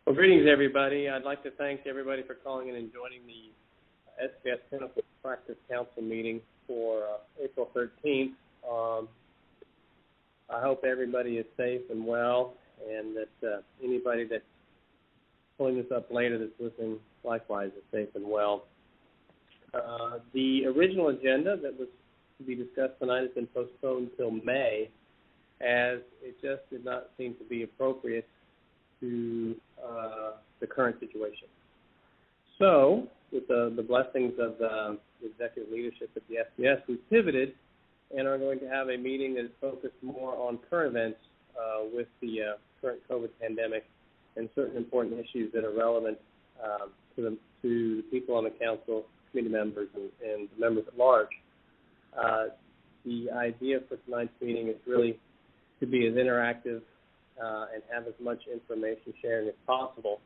Well, greetings, everybody. I'd like to thank everybody for calling in and joining the SVS Clinical Practice Council meeting for April 13th. I hope everybody is safe and well, and that anybody that's pulling this up later that's listening likewise is safe and well. The original agenda that was to be discussed tonight has been postponed until May, as it just did not seem to be appropriate to the current situation. So, with the blessings of the executive leadership at the SVS, we pivoted and are going to have a meeting that is focused more on current events with the current COVID pandemic and certain important issues that are relevant to the people on the council, committee members, and the members at large. The idea for tonight's meeting is really to be as interactive and have as much information sharing as possible.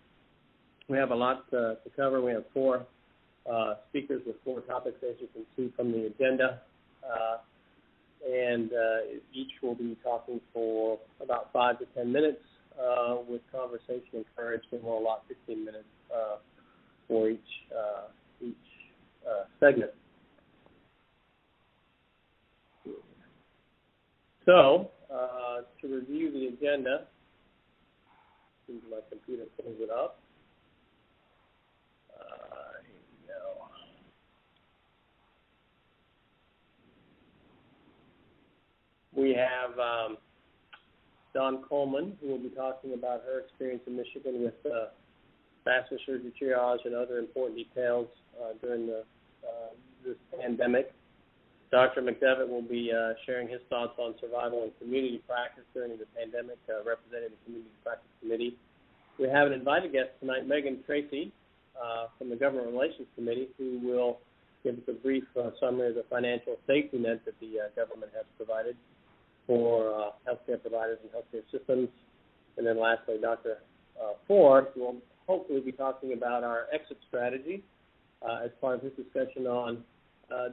We have a lot to cover. We have four speakers with four topics, as you can see from the agenda. And each will be talking for about 5 to 10 minutes with conversation encouraged, and we'll allot 15 minutes for each segment. So, to review the agenda, see if my computer pulls it up. Here we go. We have Dawn Coleman, who will be talking about her experience in Michigan with vascular surgery triage and other important details during this pandemic. Dr. McDevitt will be sharing his thoughts on survival and community practice during the pandemic, representing the Community Practice Committee. We have an invited guest tonight, Megan Tracy, from the Government Relations Committee, who will give us a brief summary of the financial safety net that the government has provided for healthcare providers and healthcare systems. And then lastly, Dr. Ford will hopefully be talking about our exit strategy as part of his discussion on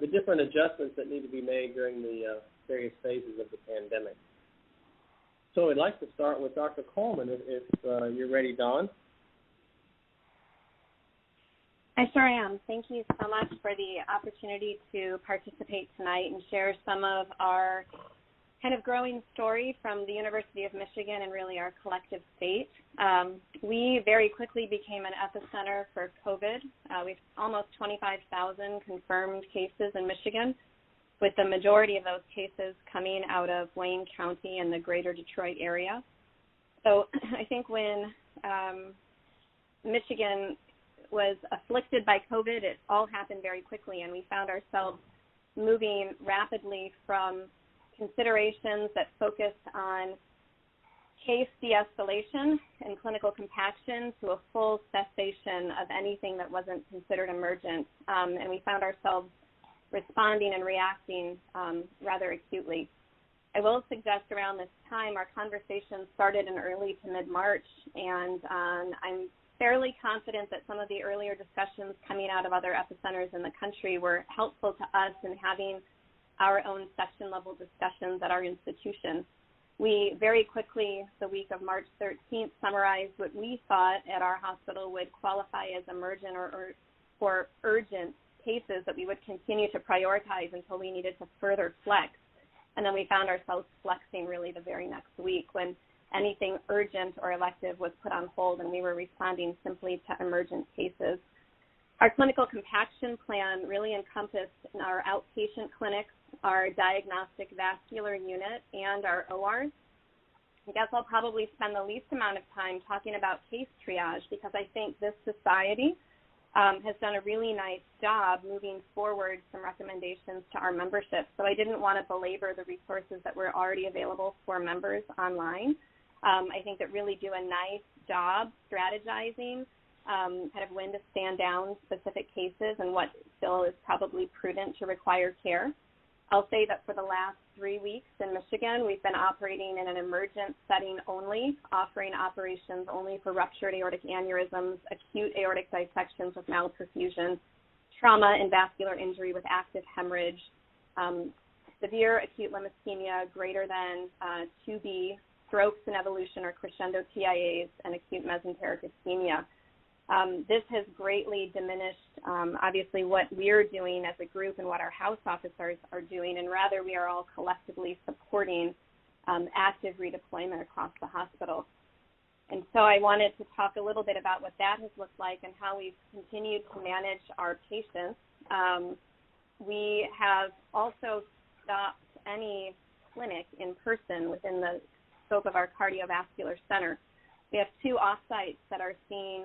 the different adjustments that need to be made during the various phases of the pandemic. So I'd like to start with Dr. Coleman, if you're ready, Dawn. I sure am. Thank you so much for the opportunity to participate tonight and share some of our kind of growing story from the University of Michigan and really our collective state. We very quickly became an epicenter for COVID. We've almost 25,000 confirmed cases in Michigan, with the majority of those cases coming out of Wayne County and the greater Detroit area. So I think when Michigan was afflicted by COVID, it all happened very quickly, and we found ourselves moving rapidly from considerations that focused on case de-escalation and clinical compaction to a full cessation of anything that wasn't considered emergent. And we found ourselves responding and reacting rather acutely. I will suggest around this time our conversation started in early to mid-March, and I'm fairly confident that some of the earlier discussions coming out of other epicenters in the country were helpful to us in having our own section-level discussions at our institution. We very quickly, the week of March 13th, summarized what we thought at our hospital would qualify as emergent or urgent cases that we would continue to prioritize until we needed to further flex. And then we found ourselves flexing really the very next week when anything urgent or elective was put on hold, and we were responding simply to emergent cases. Our clinical compaction plan really encompassed our outpatient clinics, our diagnostic vascular unit, and our ORs. I guess I'll probably spend the least amount of time talking about case triage because I think this society has done a really nice job moving forward some recommendations to our membership. So I didn't want to belabor the resources that were already available for members online. I think that really do a nice job strategizing kind of when to stand down specific cases and what still is probably prudent to require care. I'll say that for the last 3 weeks in Michigan, we've been operating in an emergent setting only, offering operations only for ruptured aortic aneurysms, acute aortic dissections with malperfusion, trauma and vascular injury with active hemorrhage, severe acute limb ischemia greater than 2B strokes in evolution or crescendo TIAs, and acute mesenteric ischemia. This has greatly diminished, obviously, what we're doing as a group and what our house officers are doing, and rather we are all collectively supporting active redeployment across the hospital. And so I wanted to talk a little bit about what that has looked like and how we've continued to manage our patients. We have also stopped any clinic in person within the scope of our cardiovascular center. We have 2 offsites that are seeing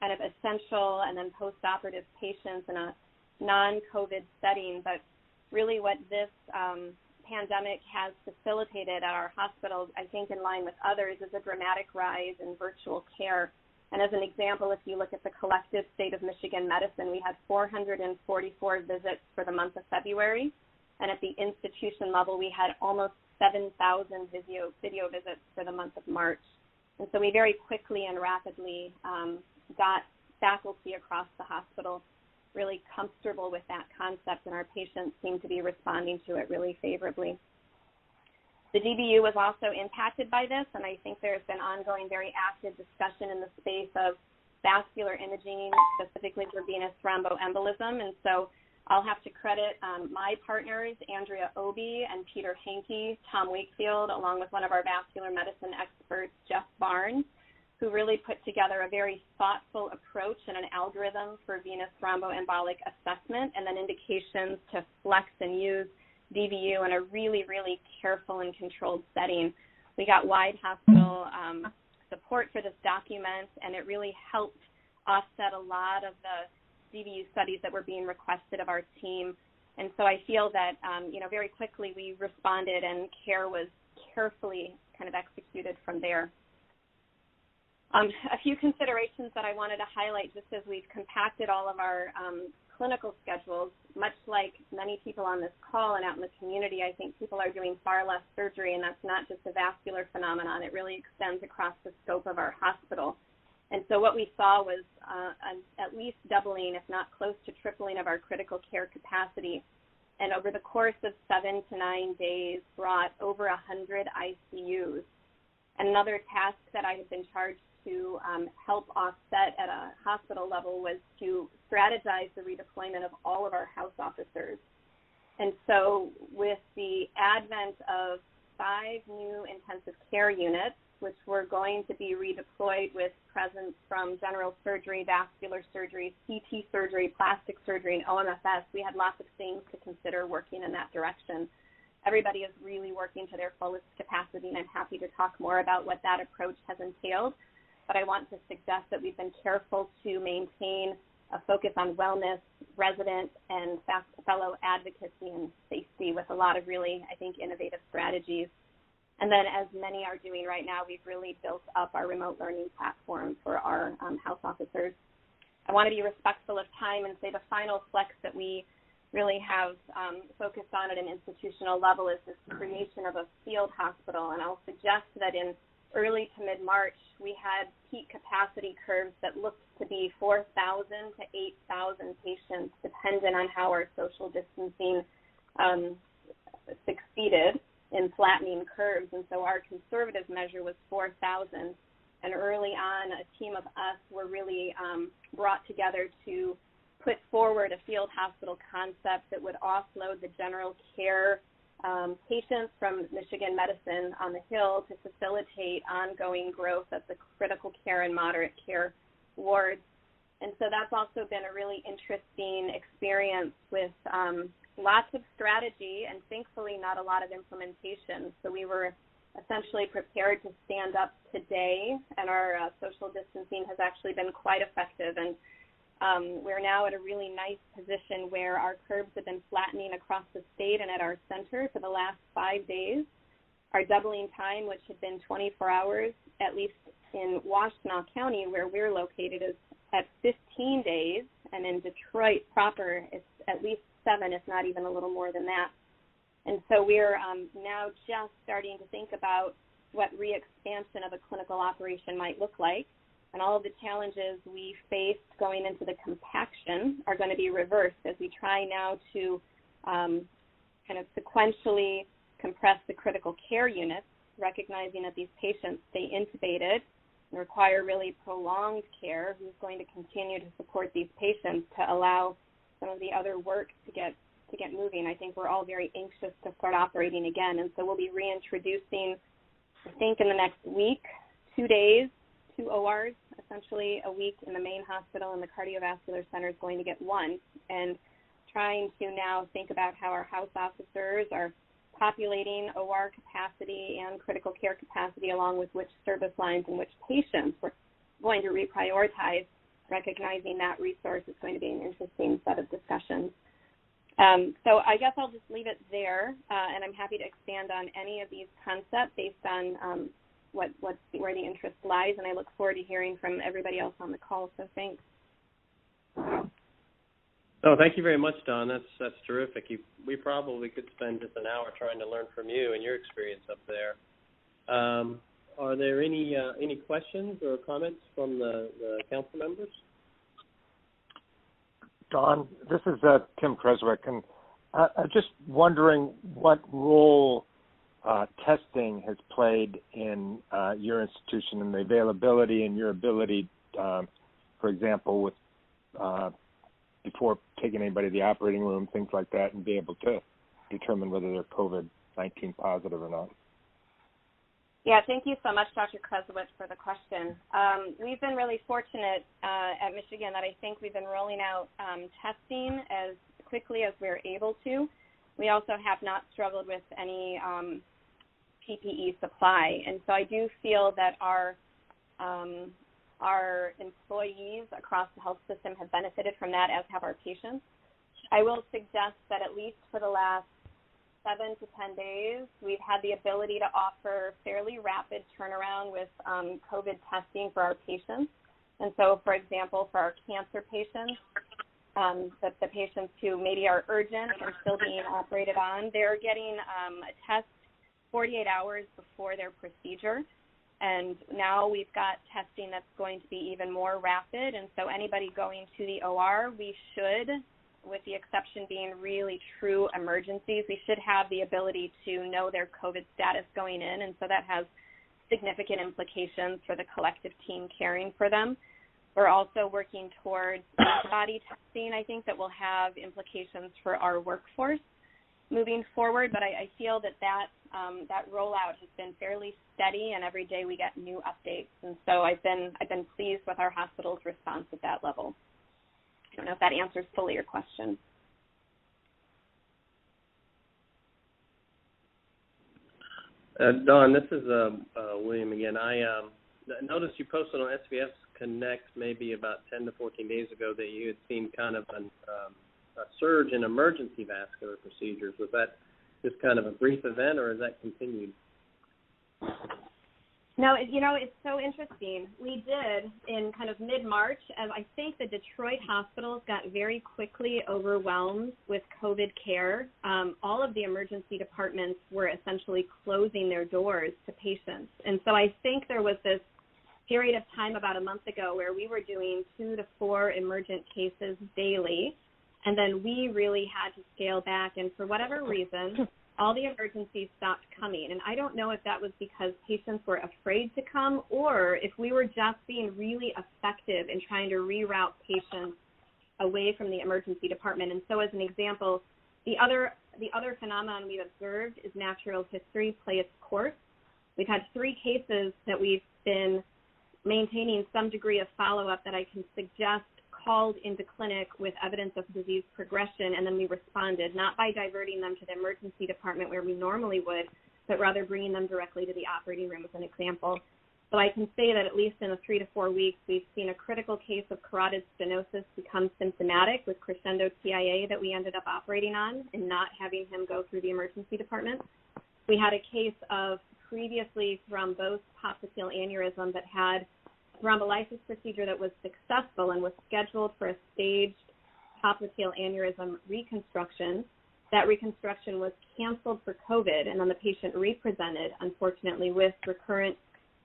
kind of essential and then post-operative patients in a non-COVID setting, but really what this pandemic has facilitated at our hospitals, I think in line with others, is a dramatic rise in virtual care. And as an example, if you look at the collective state of Michigan medicine, we had 444 visits for the month of February, and at the institution level, we had almost 7,000 video visits for the month of March. And so we very quickly and rapidly got faculty across the hospital really comfortable with that concept, and our patients seem to be responding to it really favorably. The DBU was also impacted by this, and I think there's been ongoing very active discussion in the space of vascular imaging, specifically for venous thromboembolism. And so I'll have to credit my partners, Andrea Obie and Peter Henke, Tom Wakefield, along with one of our vascular medicine experts, Jeff Barnes, who really put together a very thoughtful approach and an algorithm for venous thromboembolic assessment, and then indications to flex and use DBU in a really, really careful and controlled setting. We got wide hospital support for this document, and it really helped offset a lot of the DBU studies that were being requested of our team. And so I feel that, very quickly we responded, and care was carefully kind of executed from there. A few considerations that I wanted to highlight just as we've compacted all of our clinical schedules. Much like many people on this call and out in the community, I think people are doing far less surgery, and that's not just a vascular phenomenon. It really extends across the scope of our hospital. And so what we saw was at least doubling, if not close to tripling, of our critical care capacity. And over the course of 7 to 9 days, brought over 100 ICUs. And another task that I have been charged to help offset at a hospital level was to strategize the redeployment of all of our house officers. And so with the advent of 5 new intensive care units, which were going to be redeployed with presence from general surgery, vascular surgery, CT surgery, plastic surgery, and OMFS, we had lots of things to consider working in that direction. Everybody is really working to their fullest capacity, and I'm happy to talk more about what that approach has entailed. But I want to suggest that we've been careful to maintain a focus on wellness, resident, and fellow advocacy and safety with a lot of really, I think, innovative strategies. And then, as many are doing right now, we've really built up our remote learning platform for our house officers. I want to be respectful of time and say the final flex that we really have focused on at an institutional level is this creation of a field hospital. And I'll suggest that in early to mid-March, we had peak capacity curves that looked to be 4,000 to 8,000 patients, dependent on how our social distancing succeeded in flattening curves. And so our conservative measure was 4,000. And early on, a team of us were really brought together to put forward a field hospital concept that would offload the general care patients from Michigan Medicine on the Hill to facilitate ongoing growth of the critical care and moderate care wards. And so that's also been a really interesting experience with lots of strategy and thankfully not a lot of implementation. So we were essentially prepared to stand up today, and our social distancing has actually been quite effective. And we're now at a really nice position where our curves have been flattening across the state and at our center for the last 5 days. Our doubling time, which had been 24 hours, at least in Washtenaw County, where we're located, is at 15 days, and in Detroit proper, it's at least 7, if not even a little more than that. And so we're now just starting to think about what re-expansion of a clinical operation might look like. And all of the challenges we faced going into the compaction are going to be reversed as we try now to kind of sequentially compress the critical care units recognizing that these patients stay intubated and require really prolonged care, who's going to continue to support these patients to allow some of the other work to get moving. I think we're all very anxious to start operating again, and so we'll be reintroducing, I think in the next week, 2 days, 2 ORs, essentially a week in the main hospital, and the cardiovascular center is going to get 1, and trying to now think about how our house officers are populating OR capacity and critical care capacity, along with which service lines and which patients we're going to reprioritize. Recognizing that resource is going to be an interesting set of discussions. So I guess I'll just leave it there, and I'm happy to expand on any of these concepts based on where the interest lies, and I look forward to hearing from everybody else on the call, so thanks. Oh, thank you very much, Dawn. That's terrific. We probably could spend just an hour trying to learn from you and your experience up there. Are there any questions or comments from the council members? Dawn, this is Tim Creswick, and I'm just wondering what role testing has played in your institution and the availability and your ability, for example, with before taking anybody to the operating room, things like that, and be able to determine whether they're COVID-19 positive or not. Yeah, thank you so much, Dr. Creswick, for the question. We've been really fortunate at Michigan that I think we've been rolling out testing as quickly as we're able to. We also have not struggled with any PPE supply, and so I do feel that our employees across the health system have benefited from that, as have our patients. I will suggest that at least for the last 7 to 10 days, we've had the ability to offer fairly rapid turnaround with COVID testing for our patients. And so, for example, for our cancer patients, the patients who maybe are urgent and still being operated on, they're getting a test 48 hours before their procedure. And now we've got testing that's going to be even more rapid. And so anybody going to the OR, we should, with the exception being really true emergencies, we should have the ability to know their COVID status going in. And so that has significant implications for the collective team caring for them. We're also working towards antibody testing, I think, that will have implications for our workforce moving forward. But I feel that rollout has been fairly steady, and every day we get new updates. And so I've been pleased with our hospital's response at that level. I don't know if that answers fully your question. Dawn, this is William again. I noticed you posted on SVS Connect maybe about 10 to 14 days ago that you had seen kind of a surge in emergency vascular procedures. Was that just kind of a brief event, or has that continued? No, it's so interesting. We did in kind of mid-March, as I think the Detroit hospitals got very quickly overwhelmed with COVID care. All of the emergency departments were essentially closing their doors to patients. And so I think there was this period of time about a month ago where we were doing 2 to 4 emergent cases daily, and then we really had to scale back. And for whatever reason, all the emergencies stopped coming. And I don't know if that was because patients were afraid to come or if we were just being really effective in trying to reroute patients away from the emergency department. And so as an example, the other phenomenon we've observed is natural history play its course. We've had 3 cases that we've been maintaining some degree of follow-up that I can suggest called into clinic with evidence of disease progression, and then we responded, not by diverting them to the emergency department where we normally would, but rather bringing them directly to the operating room as an example. So I can say that at least in the 3 to 4 weeks, we've seen a critical case of carotid stenosis become symptomatic with crescendo TIA that we ended up operating on and not having him go through the emergency department. We had a case of previously thrombosed popliteal aneurysm that had thrombolysis procedure that was successful and was scheduled for a staged popliteal aneurysm reconstruction. That reconstruction was canceled for COVID, and then the patient represented, unfortunately, with recurrent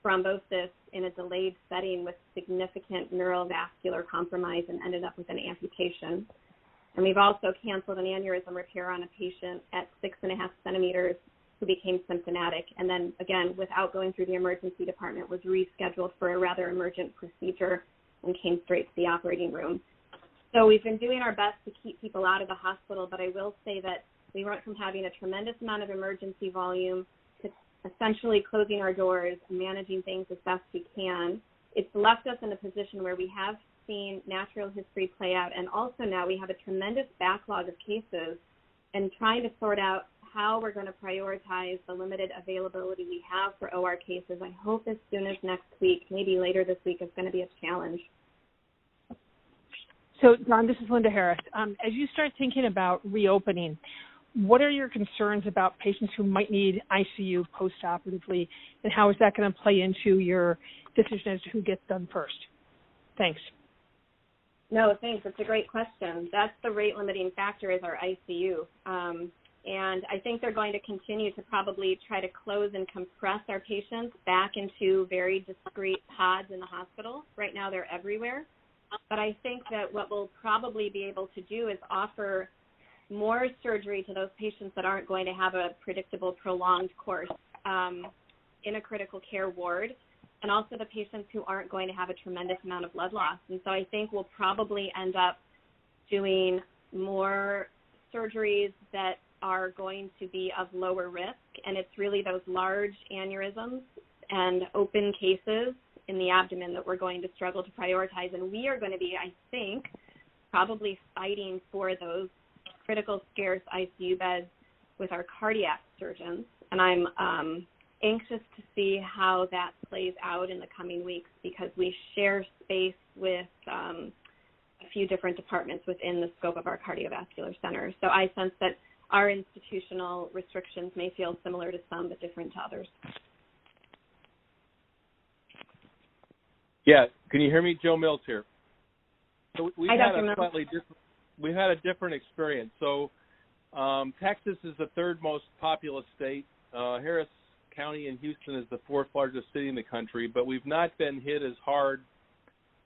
thrombosis in a delayed setting with significant neurovascular compromise and ended up with an amputation. And we've also canceled an aneurysm repair on a patient at 6.5 centimeters who became symptomatic, and then again, without going through the emergency department, was rescheduled for a rather emergent procedure and came straight to the operating room. So we've been doing our best to keep people out of the hospital, but I will say that we went from having a tremendous amount of emergency volume to essentially closing our doors and managing things as best we can. It's left us in a position where we have seen natural history play out, and also now we have a tremendous backlog of cases, and trying to sort out how we're going to prioritize the limited availability we have for OR cases. I hope as soon as next week, maybe later this week, is going to be a challenge. So, Don, this is Linda Harris. As you start thinking about reopening, what are your concerns about patients who might need ICU postoperatively, and how is that going to play into your decision as to who gets done first? Thanks. No, thanks. That's a great question. That's the rate-limiting factor is our ICU. And I think they're going to continue to probably try to close and compress our patients back into very discrete pods in the hospital. Right now they're everywhere. But I think that what we'll probably be able to do is offer more surgery to those patients that aren't going to have a predictable, prolonged course in a critical care ward, and also the patients who aren't going to have a tremendous amount of blood loss. And so I think we'll probably end up doing more surgeries that are going to be of lower risk, and it's really those large aneurysms and open cases in the abdomen that we're going to struggle to prioritize. And we are going to be, I think, probably fighting for those critical scarce ICU beds with our cardiac surgeons. And I'm anxious to see how that plays out in the coming weeks, because we share space with a few different departments within the scope of our cardiovascular center. So I sense that our institutional restrictions may feel similar to some but different to others. Yeah, can you hear me? Joe Mills here. So we've Hi, had Dr. a Mills. slightly different. We've had a different experience. So Texas is the third most populous state. Harris County in Houston is the fourth largest city in the country, but we've not been hit as hard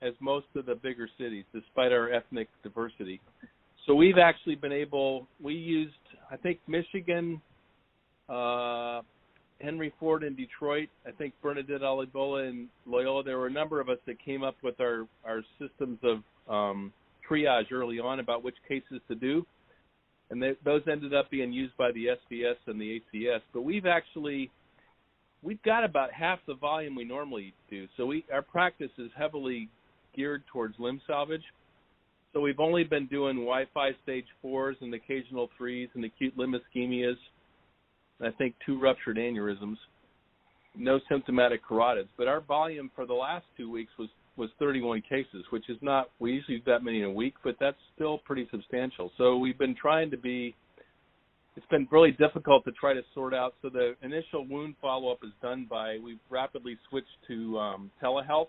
as most of the bigger cities, despite our ethnic diversity. So we've actually been able, we used, I think, Michigan, Henry Ford in Detroit, I think Bernadette Alibola in Loyola. There were a number of us that came up with our systems of triage early on about which cases to do, and those ended up being used by the SVS and the ACS. But we've got about half the volume we normally do. So our practice is heavily geared towards limb salvage. So we've only been doing Wi-Fi stage 4s and occasional 3s and acute limb ischemias, and I think 2 ruptured aneurysms, no symptomatic carotids. But our volume for the last 2 weeks was 31 cases, which is not, we usually do that many in a week, but that's still pretty substantial. So we've been trying to be, it's been really difficult to try to sort out. So the initial wound follow-up is done by, we've rapidly switched to telehealth.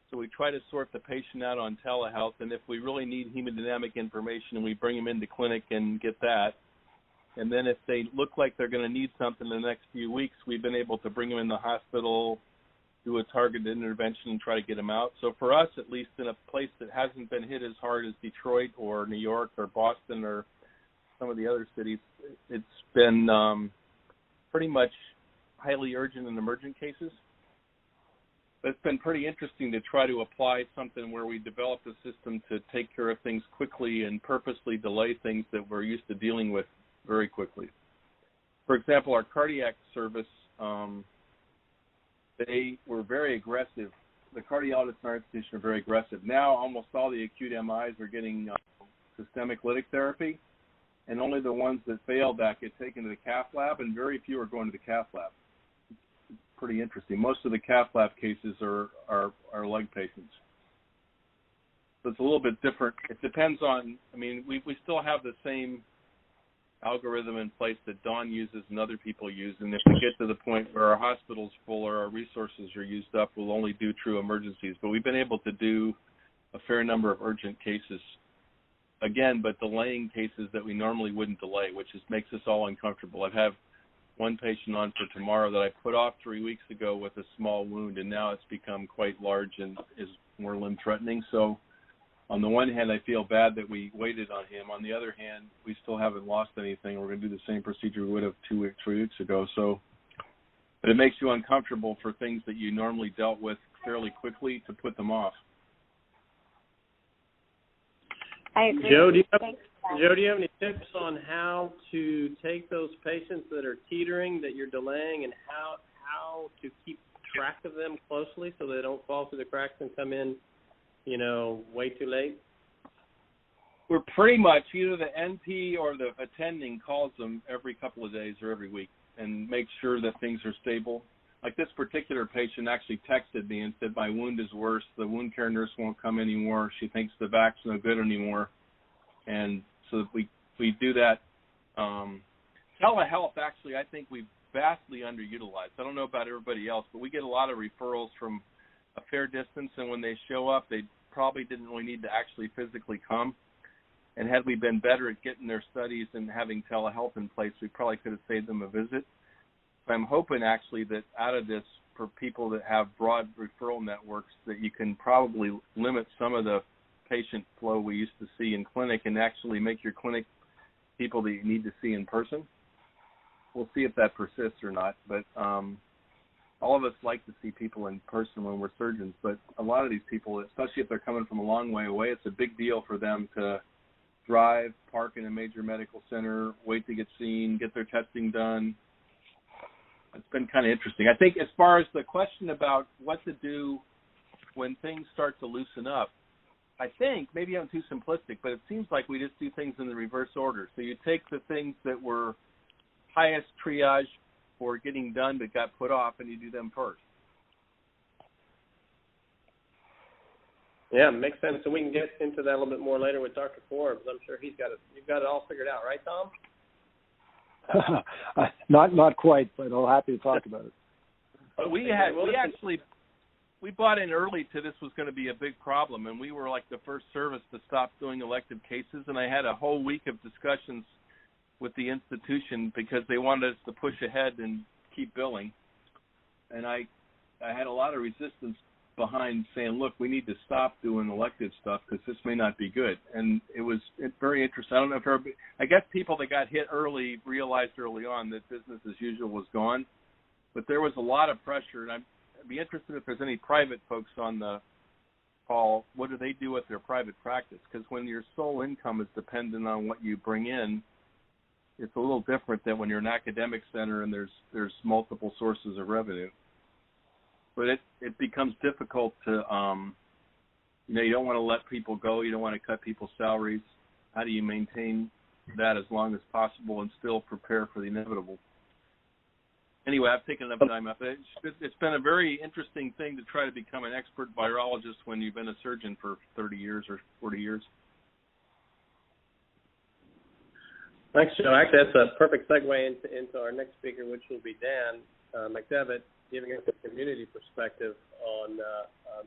So we try to sort the patient out on telehealth, and if we really need hemodynamic information, we bring them into clinic and get that. And then if they look like they're going to need something in the next few weeks, we've been able to bring them in the hospital, do a targeted intervention, and try to get them out. So for us, at least in a place that hasn't been hit as hard as Detroit or New York or Boston or some of the other cities, it's been pretty much highly urgent and emergent cases. But it's been pretty interesting to try to apply something where we developed a system to take care of things quickly and purposely delay things that we're used to dealing with very quickly. For example, our cardiac service, they were very aggressive. The cardiologists in our institution are very aggressive. Now almost all the acute MIs are getting systemic lytic therapy, and only the ones that failed that get taken to the cath lab, and very few are going to the cath lab. It's pretty interesting. Most of the cath lab cases are leg patients. So it's a little bit different. It depends on, I mean, we still have the same algorithm in place that Dawn uses and other people use, and if we get to the point where our hospital's full or our resources are used up, we'll only do true emergencies. But we've been able to do a fair number of urgent cases, again, but delaying cases that we normally wouldn't delay, which makes us all uncomfortable. I have one patient on for tomorrow that I put off 3 weeks ago with a small wound, and now it's become quite large and is more limb-threatening. So on the one hand, I feel bad that we waited on him. On the other hand, we still haven't lost anything. We're going to do the same procedure we would have 3 weeks ago. So, but it makes you uncomfortable for things that you normally dealt with fairly quickly to put them off. I agree. Joe, do you have any tips on how to take those patients that are teetering, that you're delaying, and how to keep track of them closely so they don't fall through the cracks and come in, way too late? We're pretty much either the NP or the attending calls them every couple of days or every week and make sure that things are stable. Like this particular patient actually texted me and said, my wound is worse. The wound care nurse won't come anymore. She thinks the vac's no good anymore. And so we do that. Telehealth, actually, I think we've vastly underutilized. I don't know about everybody else, but we get a lot of referrals from a fair distance, and when they show up, they probably didn't really need to actually physically come. And had we been better at getting their studies and having telehealth in place, we probably could have saved them a visit. So I'm hoping, actually, that out of this, for people that have broad referral networks, that you can probably limit some of the patient flow we used to see in clinic and actually make your clinic people that you need to see in person. We'll see if that persists or not, but all of us like to see people in person when we're surgeons, but a lot of these people, especially if they're coming from a long way away, it's a big deal for them to drive, park in a major medical center, wait to get seen, get their testing done. It's been kind of interesting. I think as far as the question about what to do when things start to loosen up, I think, maybe I'm too simplistic, but it seems like we just do things in the reverse order. So you take the things that were highest triage for getting done but got put off, and you do them first. Yeah, makes sense. So we can get into that a little bit more later with Dr. Forbes. I'm sure you've got it all figured out, right, Tom? Not quite, but I'm happy to talk about it. But we bought in early to this was going to be a big problem, and we were like the first service to stop doing elective cases, and I had a whole week of discussions with the institution because they wanted us to push ahead and keep billing. And I had a lot of resistance behind saying, look, we need to stop doing elective stuff because this may not be good. And it's very interesting. I don't know if I guess people that got hit early realized early on that business as usual was gone, but there was a lot of pressure, and I'd be interested if there's any private folks on the call. What do they do with their private practice? Because when your sole income is dependent on what you bring in, it's a little different than when you're an academic center and there's multiple sources of revenue. But it becomes difficult to, you don't want to let people go. You don't want to cut people's salaries. How do you maintain that as long as possible and still prepare for the inevitable? Anyway, I've taken enough time up. It's been a very interesting thing to try to become an expert virologist when you've been a surgeon for 30 years or 40 years. Thanks, Joe. Actually, that's a perfect segue into our next speaker, which will be Dan McDevitt, giving us a community perspective on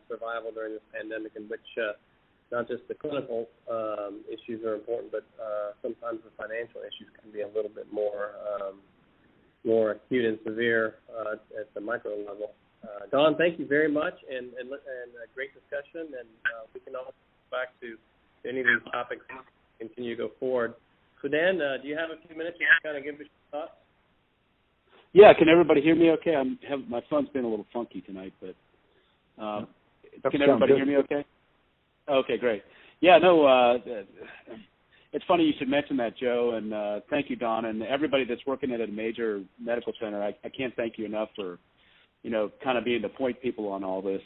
survival during this pandemic, in which not just the clinical issues are important, but sometimes the financial issues can be a little bit more acute and severe at the micro level. Don, thank you very much, and a great discussion, and we can all go back to any of these topics and continue to go forward. So, Dan, do you have a few minutes to kind of give us your thoughts? Yeah, can everybody hear me okay? My phone's been a little funky tonight, but can everybody hear me okay? Okay, great. Yeah, no, it's funny you should mention that, Joe, and thank you, Don, and everybody that's working at a major medical center. I can't thank you enough for, kind of being the point people on all this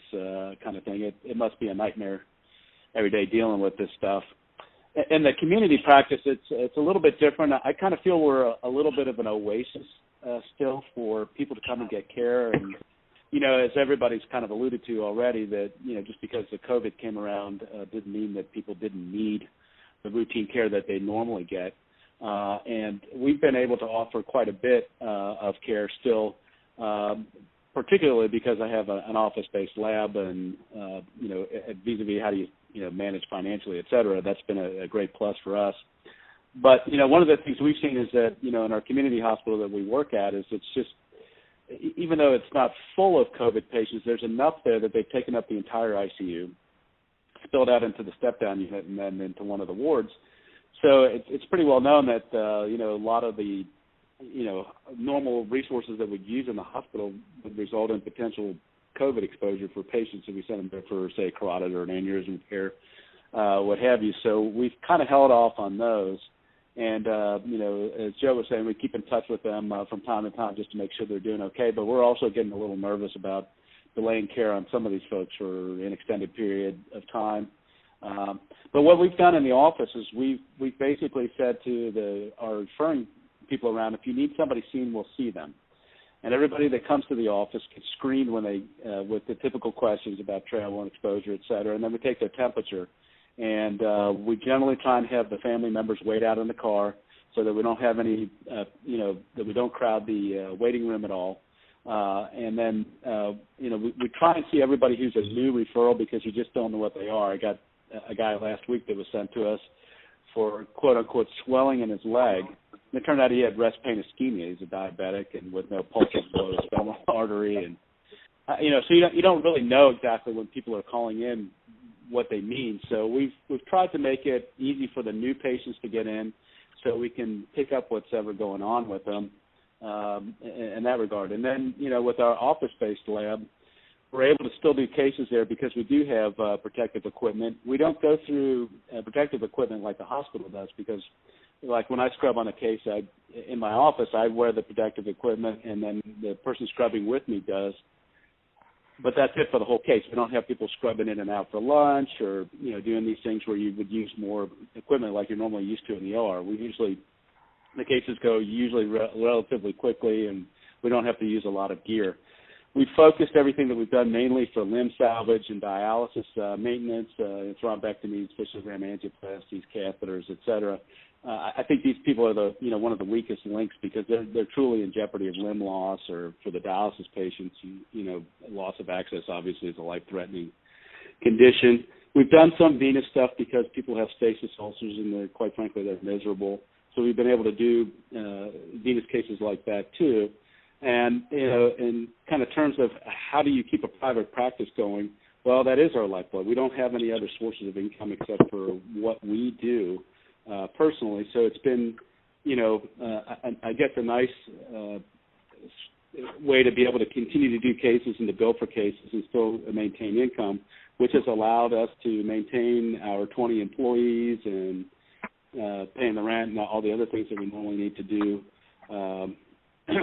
kind of thing. It must be a nightmare every day dealing with this stuff. In the community practice, it's a little bit different. I kind of feel we're a little bit of an oasis still for people to come and get care. And, as everybody's kind of alluded to already, that, just because the COVID came around didn't mean that people didn't need the routine care that they normally get. And we've been able to offer quite a bit of care still, particularly because I have an office-based lab and, vis-a-vis how do you, manage financially, et cetera. That's been a great plus for us. But, one of the things we've seen is that, in our community hospital that we work at is it's just, even though it's not full of COVID patients, there's enough there that they've taken up the entire ICU. spilled out into the step-down unit and then into one of the wards. So it's pretty well known that, a lot of the, normal resources that we'd use in the hospital would result in potential COVID exposure for patients if we send them there for, say, carotid or an aneurysm care, what have you. So we've kind of held off on those. And, as Joe was saying, we keep in touch with them from time to time just to make sure they're doing okay. But we're also getting a little nervous about delaying care on some of these folks for an extended period of time. But what we've done in the office is we've basically said to our referring people around, if you need somebody seen, we'll see them. And everybody that comes to the office gets screened when they with the typical questions about travel and exposure, et cetera, and then we take their temperature. And we generally try and have the family members wait out in the car so that we don't have any, that we don't crowd the waiting room at all. And then, we try and see everybody who's a new referral because you just don't know what they are. I got a guy last week that was sent to us for, quote-unquote, swelling in his leg. And it turned out he had rest pain ischemia. He's a diabetic and with no pulse below the femoral artery. And, so you don't really know exactly when people are calling in what they mean. So we've tried to make it easy for the new patients to get in so we can pick up what's ever going on with them in that regard. And then, with our office-based lab, we're able to still do cases there because we do have protective equipment. We don't go through protective equipment like the hospital does because, like when I scrub on a case in my office, I wear the protective equipment and then the person scrubbing with me does. But that's it for the whole case. We don't have people scrubbing in and out for lunch or, doing these things where you would use more equipment like you're normally used to in the OR. The cases go usually relatively quickly and we don't have to use a lot of gear. We've focused everything that we've done mainly for limb salvage and dialysis maintenance, thrombectomies, fistulagram angioplasties, catheters, et cetera. I think these people are one of the weakest links because they're truly in jeopardy of limb loss, or for the dialysis patients, loss of access obviously is a life-threatening condition. We've done some venous stuff because people have stasis ulcers and quite frankly they're miserable. So we've been able to do venous cases like that too. And in kind of terms of how do you keep a private practice going, well, that is our lifeblood. We don't have any other sources of income except for what we do. Personally, so it's been, I guess a nice way to be able to continue to do cases and to bill for cases and still maintain income, which has allowed us to maintain our 20 employees and paying the rent and all the other things that we normally need to do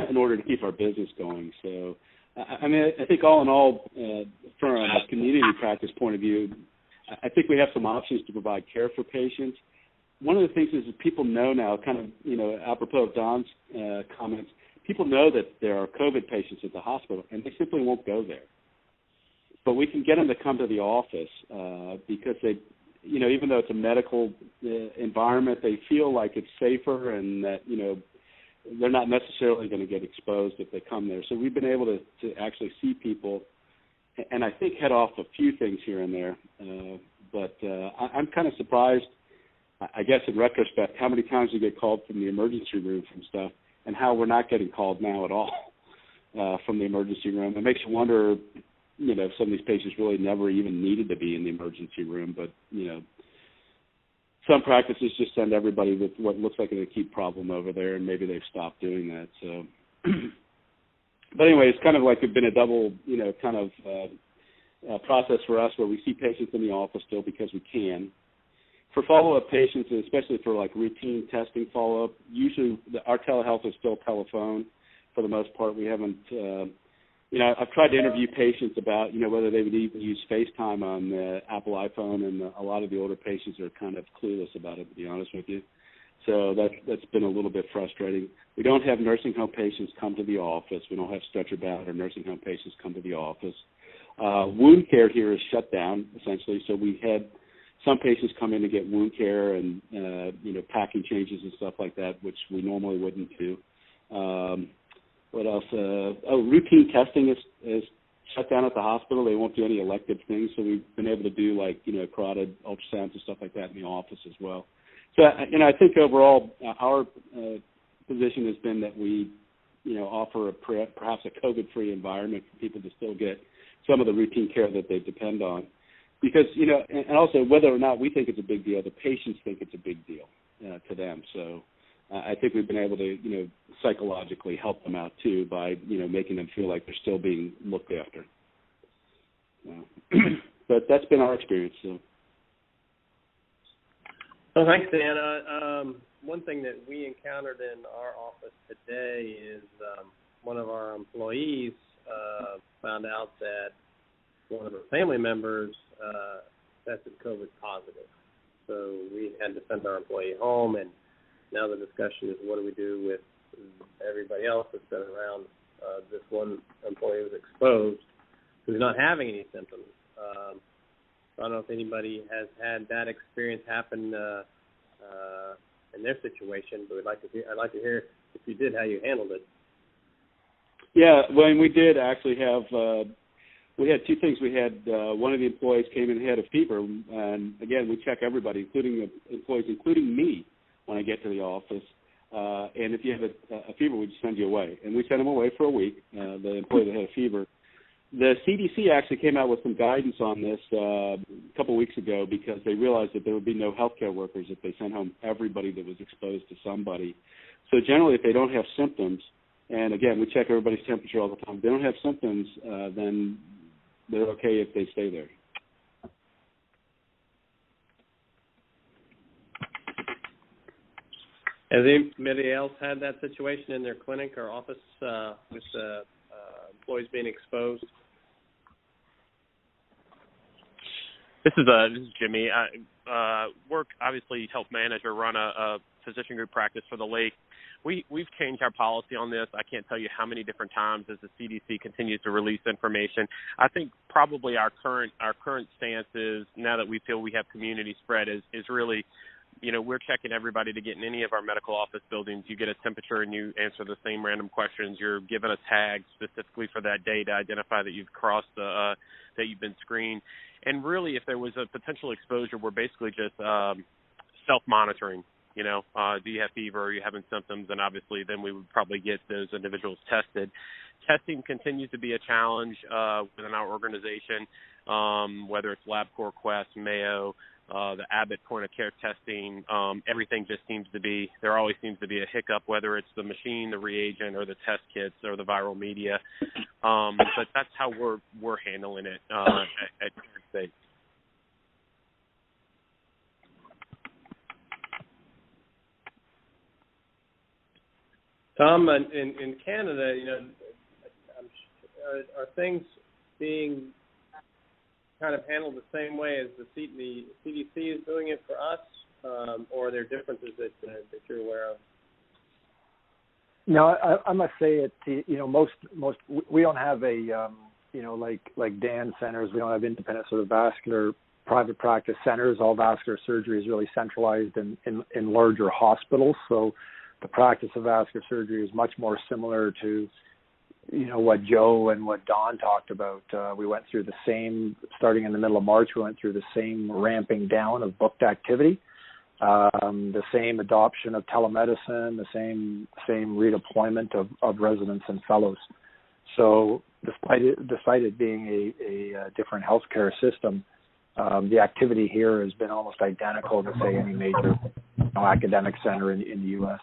in order to keep our business going. So, I think all in all, from a community practice point of view, I think we have some options to provide care for patients. One of the things is that people know now, kind of, apropos of Don's comments, people know that there are COVID patients at the hospital, and they simply won't go there. But we can get them to come to the office because they, even though it's a medical environment, they feel like it's safer and that, they're not necessarily going to get exposed if they come there. So we've been able to actually see people and I think head off a few things here and there. But I'm kind of surprised, I guess in retrospect, how many times we get called from the emergency room from stuff and how we're not getting called now at all from the emergency room. It makes you wonder, if some of these patients really never even needed to be in the emergency room. But, some practices just send everybody with what looks like an acute problem over there, and maybe they've stopped doing that. So, but anyway, it's kind of like been a double, process for us where we see patients in the office still because we can. For follow-up patients, especially for like routine testing follow-up, usually our telehealth is still telephone for the most part. We haven't, I've tried to interview patients about, whether they would even use FaceTime on the Apple iPhone, and a lot of the older patients are kind of clueless about it, to be honest with you. So that's been a little bit frustrating. We don't have nursing home patients come to the office. We don't have stretcher-bound or nursing home patients come to the office. Wound care here is shut down, essentially, so we had some patients come in to get wound care and, packing changes and stuff like that, which we normally wouldn't do. What else? Routine testing is shut down at the hospital. They won't do any elective things, so we've been able to do carotid ultrasounds and stuff like that in the office as well. So, I think overall our position has been that we, offer perhaps a COVID-free environment for people to still get some of the routine care that they depend on. because, and also whether or not we think it's a big deal, the patients think it's a big deal to them. So I think we've been able to, psychologically help them out too by, making them feel like they're still being looked after. But that's been our experience. So. Well, thanks, Dan. One thing that we encountered in our office today is one of our employees found out that one of her family members tested COVID positive. So we had to send our employee home, and now the discussion is what do we do with everybody else that's been around this one employee who was exposed, who's not having any symptoms. I don't know if anybody has had that experience happen in their situation, but I'd like to hear if you did, how you handled it. Yeah, well, and we did actually have. We had two things. We had one of the employees came in and had a fever, and again, we check everybody, including the employees, including me, when I get to the office. And if you have a fever, we just send you away. And we sent him away for a week, the employee that had a fever. The CDC actually came out with some guidance on this a couple of weeks ago because they realized that there would be no healthcare workers if they sent home everybody that was exposed to somebody. So generally, if they don't have symptoms, and again, we check everybody's temperature all the time, if they don't have symptoms, then they're okay if they stay there. Has anybody else had that situation in their clinic or office with employees being exposed? This is Jimmy. I work, obviously, health manager, run a physician group practice for the Lake. We've changed our policy on this. I can't tell you how many different times as the CDC continues to release information. I think probably our current stance is, now that we feel we have community spread, is really, we're checking everybody to get in any of our medical office buildings. You get a temperature and you answer the same random questions. You're given a tag specifically for that day to identify that you've crossed that you've been screened. And really, if there was a potential exposure, we're basically just self-monitoring. Do you have fever? Are you having symptoms? And obviously, then we would probably get those individuals tested. Testing continues to be a challenge within our organization, whether it's LabCorp, Quest, Mayo, the Abbott point-of-care testing. Everything just there always seems to be a hiccup, whether it's the machine, the reagent, or the test kits, or the viral media. But that's how we're handling it at current state. Tom, in Canada, are things being kind of handled the same way as the CDC is doing it for us, or are there differences that you're aware of? No, I must say most we don't have a like Dan centers. We don't have independent sort of vascular private practice centers. All vascular surgery is really centralized in larger hospitals. So the practice of vascular surgery is much more similar to, what Joe and what Don talked about. We went through the same, starting in the middle of March, we went through the same ramping down of booked activity, the same adoption of telemedicine, the same redeployment of residents and fellows. So despite it being a different healthcare system, the activity here has been almost identical to, say, any major academic center in the U.S.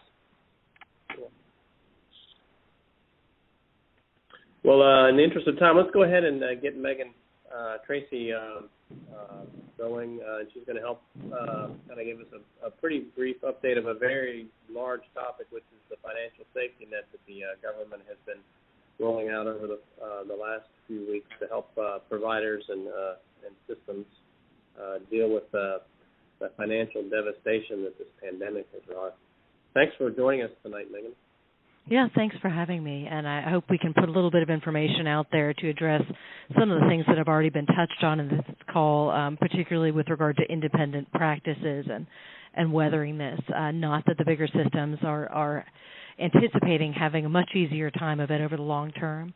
Well, in the interest of time, let's go ahead and get Megan Tracy going. She's going to help kind of give us a pretty brief update of a very large topic, which is the financial safety net that the government has been rolling out over the last few weeks to help providers and systems deal with the financial devastation that this pandemic has wrought. Thanks for joining us tonight, Megan. Yeah, thanks for having me, and I hope we can put a little bit of information out there to address some of the things that have already been touched on in this call, particularly with regard to independent practices and weathering this. Not that the bigger systems are anticipating having a much easier time of it over the long term.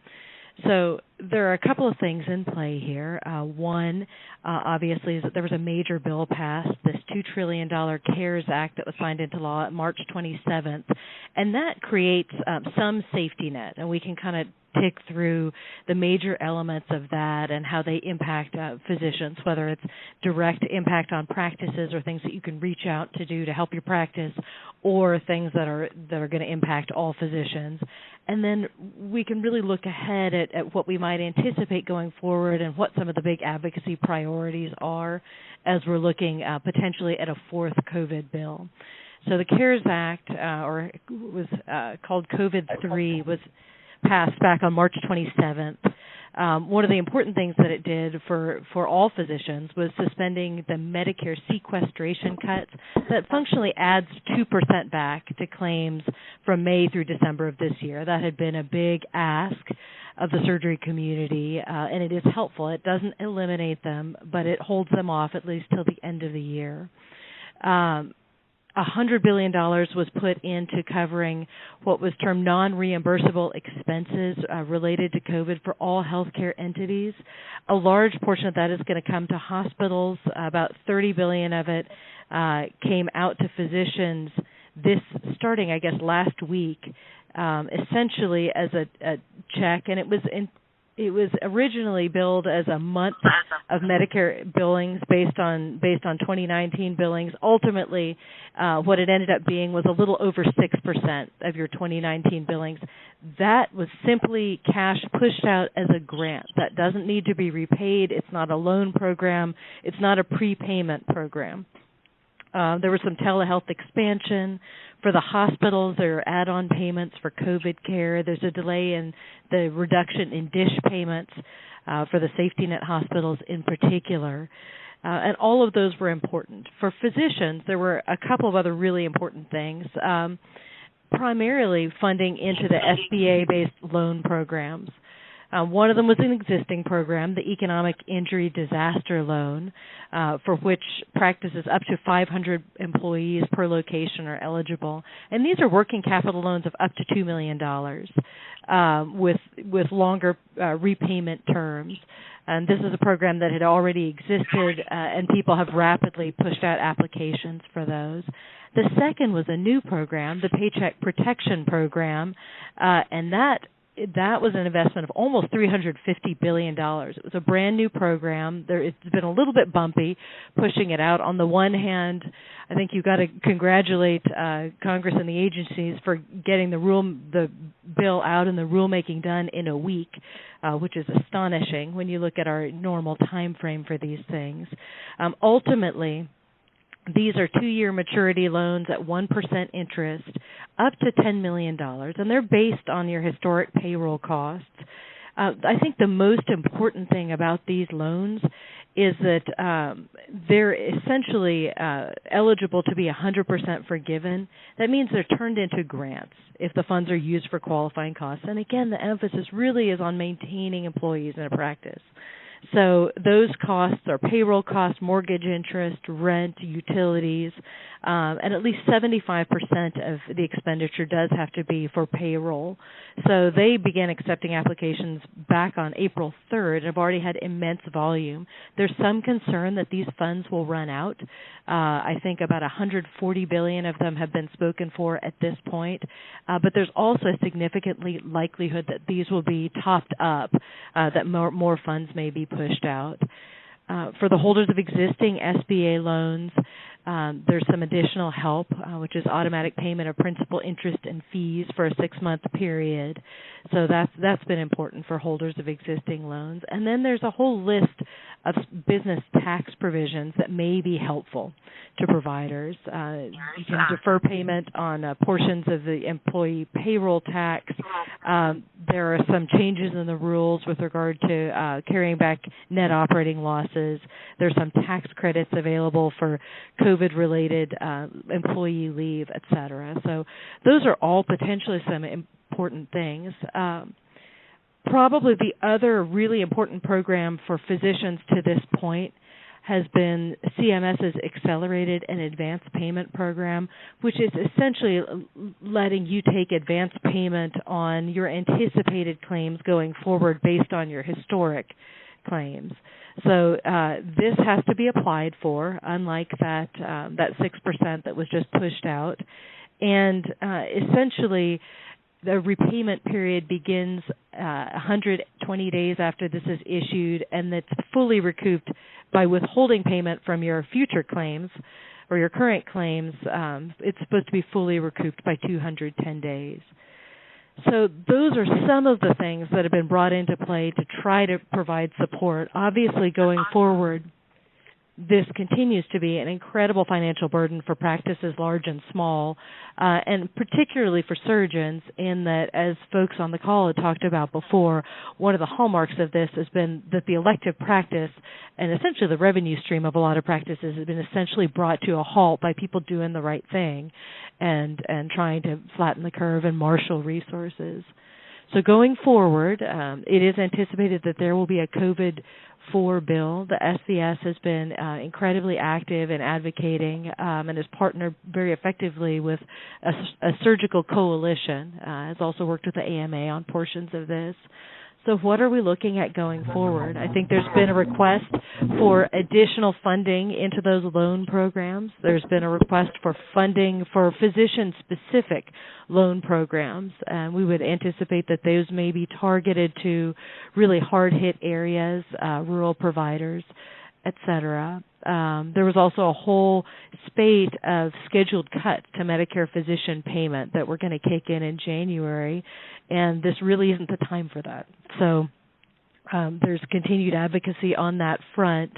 So there are a couple of things in play here. One, obviously, is that there was a major bill passed, this $2 trillion CARES Act that was signed into law March 27th, and that creates some safety net, and we can kind of tick through the major elements of that and how they impact physicians, whether it's direct impact on practices or things that you can reach out to do to help your practice, or things that are going to impact all physicians. And then we can really look ahead at what we might anticipate going forward and what some of the big advocacy priorities are as we're looking potentially at a fourth COVID bill. So the CARES Act, or was called COVID-3, was passed back on March 27th. One of the important things that it did for all physicians was suspending the Medicare sequestration cuts that functionally adds 2% back to claims from May through December of this year. That had been a big ask of the surgery community, and it is helpful. It doesn't eliminate them, but it holds them off at least till the end of the year. $100 billion was put into covering what was termed non-reimbursable expenses related to COVID for all healthcare entities. A large portion of that is going to come to hospitals. About $30 billion of it came out to physicians starting, I guess, last week, essentially as a check, and it was originally billed as a month of Medicare billings based on 2019 billings. Ultimately, what it ended up being was a little over 6% of your 2019 billings. That was simply cash pushed out as a grant. That doesn't need to be repaid. It's not a loan program. It's not a prepayment program. There was some telehealth expansion for the hospitals. There are add-on payments for COVID care. There's a delay in the reduction in dish payments for the safety net hospitals in particular. And all of those were important. For physicians, there were a couple of other really important things, primarily funding into the SBA-based loan programs. One of them was an existing program, the Economic Injury Disaster Loan, for which practices up to 500 employees per location are eligible. And these are working capital loans of up to $2 million with longer repayment terms. And this is a program that had already existed, and people have rapidly pushed out applications for those. The second was a new program, the Paycheck Protection Program, and that was an investment of almost $350 billion. It was a brand new program. It's been a little bit bumpy pushing it out. On the one hand, I think you've got to congratulate Congress and the agencies for getting the bill out and the rulemaking done in a week, which is astonishing when you look at our normal time frame for these things. Ultimately, these are 2-year maturity loans at 1% interest, up to $10 million, and they're based on your historic payroll costs. I think the most important thing about these loans is that they're essentially eligible to be 100% forgiven. That means they're turned into grants if the funds are used for qualifying costs. And again, the emphasis really is on maintaining employees in a practice. So those costs are payroll costs, mortgage interest, rent, utilities, and at least 75% of the expenditure does have to be for payroll. So they began accepting applications back on April 3rd and have already had immense volume. There's some concern that these funds will run out. I think about $140 billion of them have been spoken for at this point, but there's also a significant likelihood that these will be topped up, that more funds may be pushed out. For the holders of existing SBA loans, there's some additional help, which is automatic payment of principal, interest, and fees for a 6-month period. So that's been important for holders of existing loans. And then there's a whole list of business tax provisions that may be helpful to providers. You can defer payment on portions of the employee payroll tax. There are some changes in the rules with regard to carrying back net operating losses. There's some tax credits available for COVID-related employee leave, et cetera. So those are all potentially some important things. Probably the other really important program for physicians to this point has been CMS's Accelerated and Advanced Payment Program, which is essentially letting you take advance payment on your anticipated claims going forward based on your historic claims. So this has to be applied for, unlike that 6% that was just pushed out. And essentially, the repayment period begins 120 days after this is issued, and it's fully recouped by withholding payment from your future claims or your current claims. It's supposed to be fully recouped by 210 days. So those are some of the things that have been brought into play to try to provide support. Obviously, going forward, this continues to be an incredible financial burden for practices large and small, and particularly for surgeons, in that, as folks on the call had talked about before, one of the hallmarks of this has been that the elective practice and essentially the revenue stream of a lot of practices has been essentially brought to a halt by people doing the right thing and trying to flatten the curve and marshal resources. So going forward, it is anticipated that there will be a COVID-4 bill. The SVS has been incredibly active in advocating and has partnered very effectively with a surgical coalition. Has also worked with the AMA on portions of this. So what are we looking at going forward? I think there's been a request for additional funding into those loan programs. There's been a request for funding for physician-specific loan programs, and we would anticipate that those may be targeted to really hard-hit areas, rural providers, et cetera. There was also a whole spate of scheduled cuts to Medicare physician payment that were going to kick in January, and this really isn't the time for that. So there's continued advocacy on that front.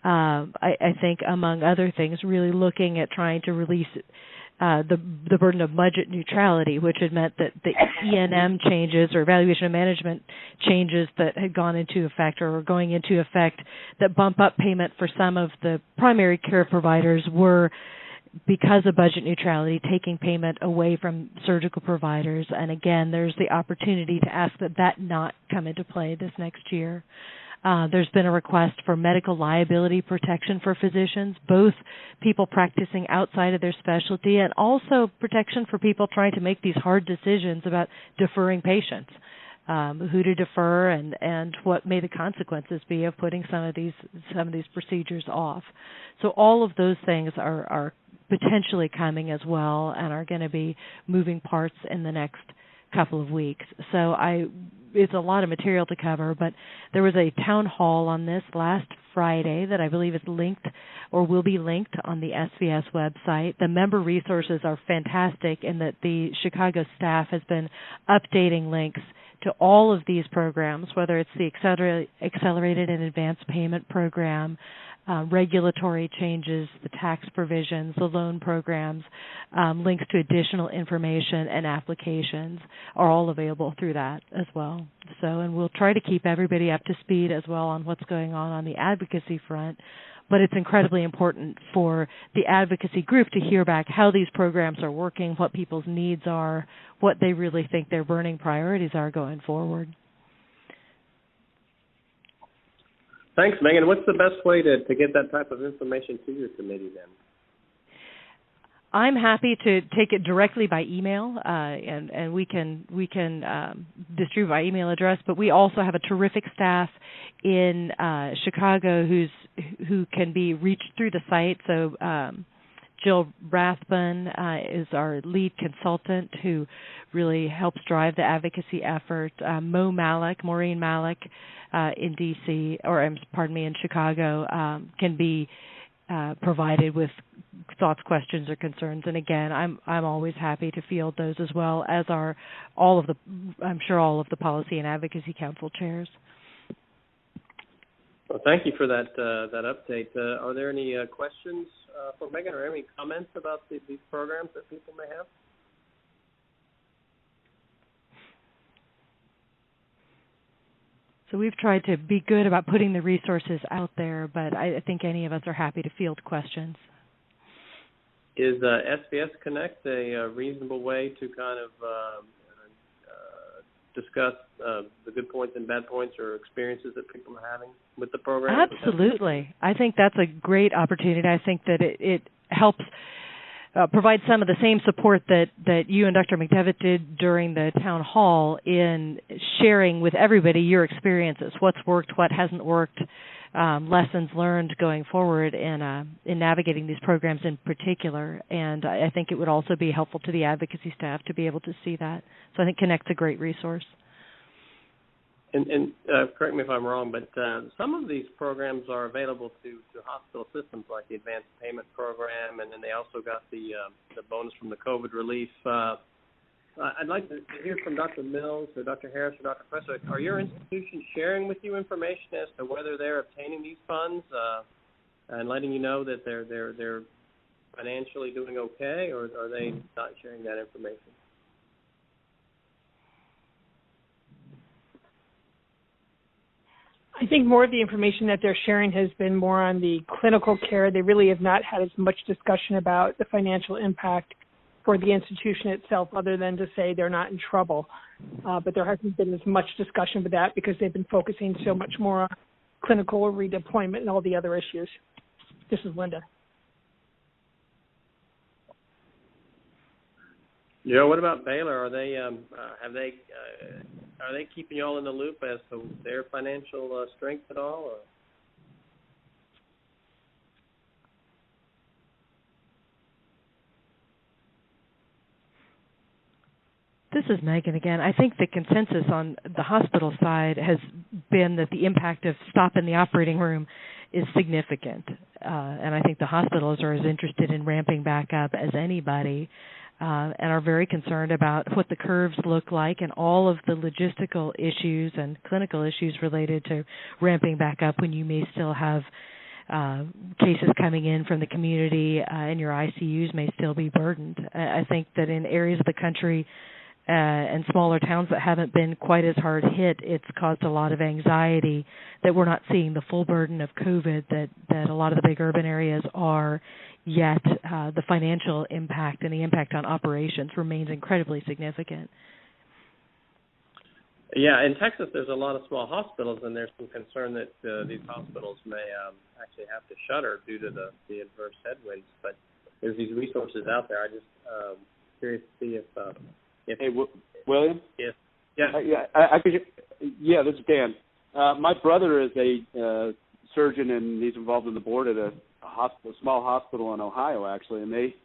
I think, among other things, really looking at trying to release the burden of budget neutrality, which had meant that the E&M changes or evaluation and management changes that had gone into effect or were going into effect that bump up payment for some of the primary care providers were, because of budget neutrality, taking payment away from surgical providers. And again, there's the opportunity to ask that not come into play this next year. There's been a request for medical liability protection for physicians, both people practicing outside of their specialty and also protection for people trying to make these hard decisions about deferring patients, who to defer and what may the consequences be of putting some of these procedures off. So all of those things are potentially coming as well and are going to be moving parts in the next couple of weeks. So it's a lot of material to cover, but there was a town hall on this last Friday that I believe is linked or will be linked on the SVS website. The member resources are fantastic in that the Chicago staff has been updating links to all of these programs, whether it's the Accelerated and Advanced Payment Program, regulatory changes, the tax provisions, the loan programs, links to additional information and applications are all available through that as well. So, and we'll try to keep everybody up to speed as well on what's going on the advocacy front. But it's incredibly important for the advocacy group to hear back how these programs are working, what people's needs are, what they really think their burning priorities are going forward. Thanks, Megan. What's the best way to get that type of information to your committee then? I'm happy to take it directly by email, and we can distribute by email address. But we also have a terrific staff in Chicago who can be reached through the site. So Jill Rathbun is our lead consultant who really helps drive the advocacy effort. Maureen Malik in D.C. in Chicago can be provided with thoughts, questions, or concerns. And again, I'm always happy to field those as well as all of the policy and advocacy council chairs. Well, thank you for that update. Are there any questions for Megan or any comments about these programs that people may have? So we've tried to be good about putting the resources out there, but I think any of us are happy to field questions. Is SVS Connect a reasonable way to kind of discuss the good points and bad points or experiences that people are having with the program? Absolutely. I think that's a great opportunity. I think that it helps provide some of the same support that you and Dr. McDevitt did during the town hall in sharing with everybody your experiences, what's worked, what hasn't worked, lessons learned going forward in navigating these programs in particular. And I think it would also be helpful to the advocacy staff to be able to see that. So I think Connect's a great resource. And correct me if I'm wrong, but some of these programs are available to hospital systems, like the Advanced Payment Program, and then they also got the bonus from the COVID relief. I'd like to hear from Dr. Mills or Dr. Harris or Dr. Presser. Are your institutions sharing with you information as to whether they're obtaining these funds and letting you know that they're financially doing okay, or are they not sharing that information? I think more of the information that they're sharing has been more on the clinical care. They really have not had as much discussion about the financial impact for the institution itself, other than to say they're not in trouble. But there hasn't been as much discussion with that because they've been focusing so much more on clinical redeployment and all the other issues. This is Linda. Yeah, what about Baylor? Are they keeping you all in the loop as to their financial strength at all? Or? This is Megan again. I think the consensus on the hospital side has been that the impact of stop in the operating room is significant. And I think the hospitals are as interested in ramping back up as anybody, and are very concerned about what the curves look like and all of the logistical issues and clinical issues related to ramping back up when you may still have cases coming in from the community and your ICUs may still be burdened. I think that in areas of the country and smaller towns that haven't been quite as hard hit, it's caused a lot of anxiety that we're not seeing the full burden of COVID that a lot of the big urban areas are, yet the financial impact and the impact on operations remains incredibly significant. Yeah, in Texas there's a lot of small hospitals, and there's some concern that these hospitals may actually have to shutter due to the adverse headwinds. But there's these resources out there. I just curious to see if hey, William? Yes. I could. Yeah, this is Dan. My brother is a surgeon, and he's involved in the board at a small hospital in Ohio, actually. And they,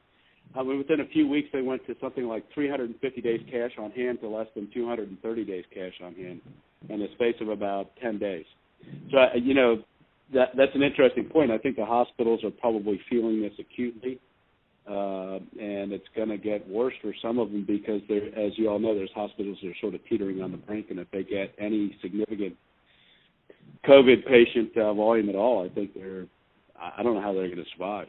within a few weeks, they went to something like 350 days cash on hand to less than 230 days cash on hand in the space of about 10 days. So, that's an interesting point. I think the hospitals are probably feeling this acutely. And it's going to get worse for some of them because, as you all know, there's hospitals that are sort of teetering on the brink, and if they get any significant COVID patient volume at all, I think I don't know how they're going to survive.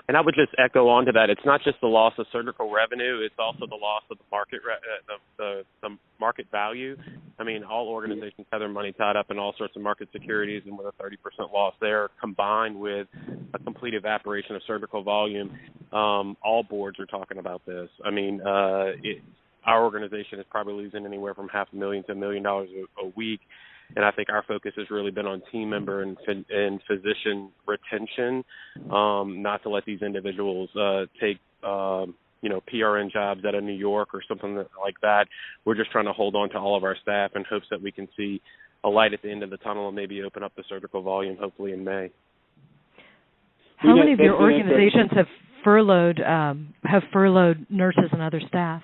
And I would just echo on to that. It's not just the loss of surgical revenue; it's also the loss of the market the market value. I mean, all organizations have their money tied up in all sorts of market securities, and with a 30% loss there, combined with a complete evaporation of surgical volume, all boards are talking about this. I mean, our organization is probably losing anywhere from $500,000 to $1 million a week. And I think our focus has really been on team member and physician retention, not to let these individuals take, PRN jobs out of New York or something like that. We're just trying to hold on to all of our staff in hopes that we can see a light at the end of the tunnel and maybe open up the surgical volume hopefully in May. How many of your organizations have furloughed nurses and other staff?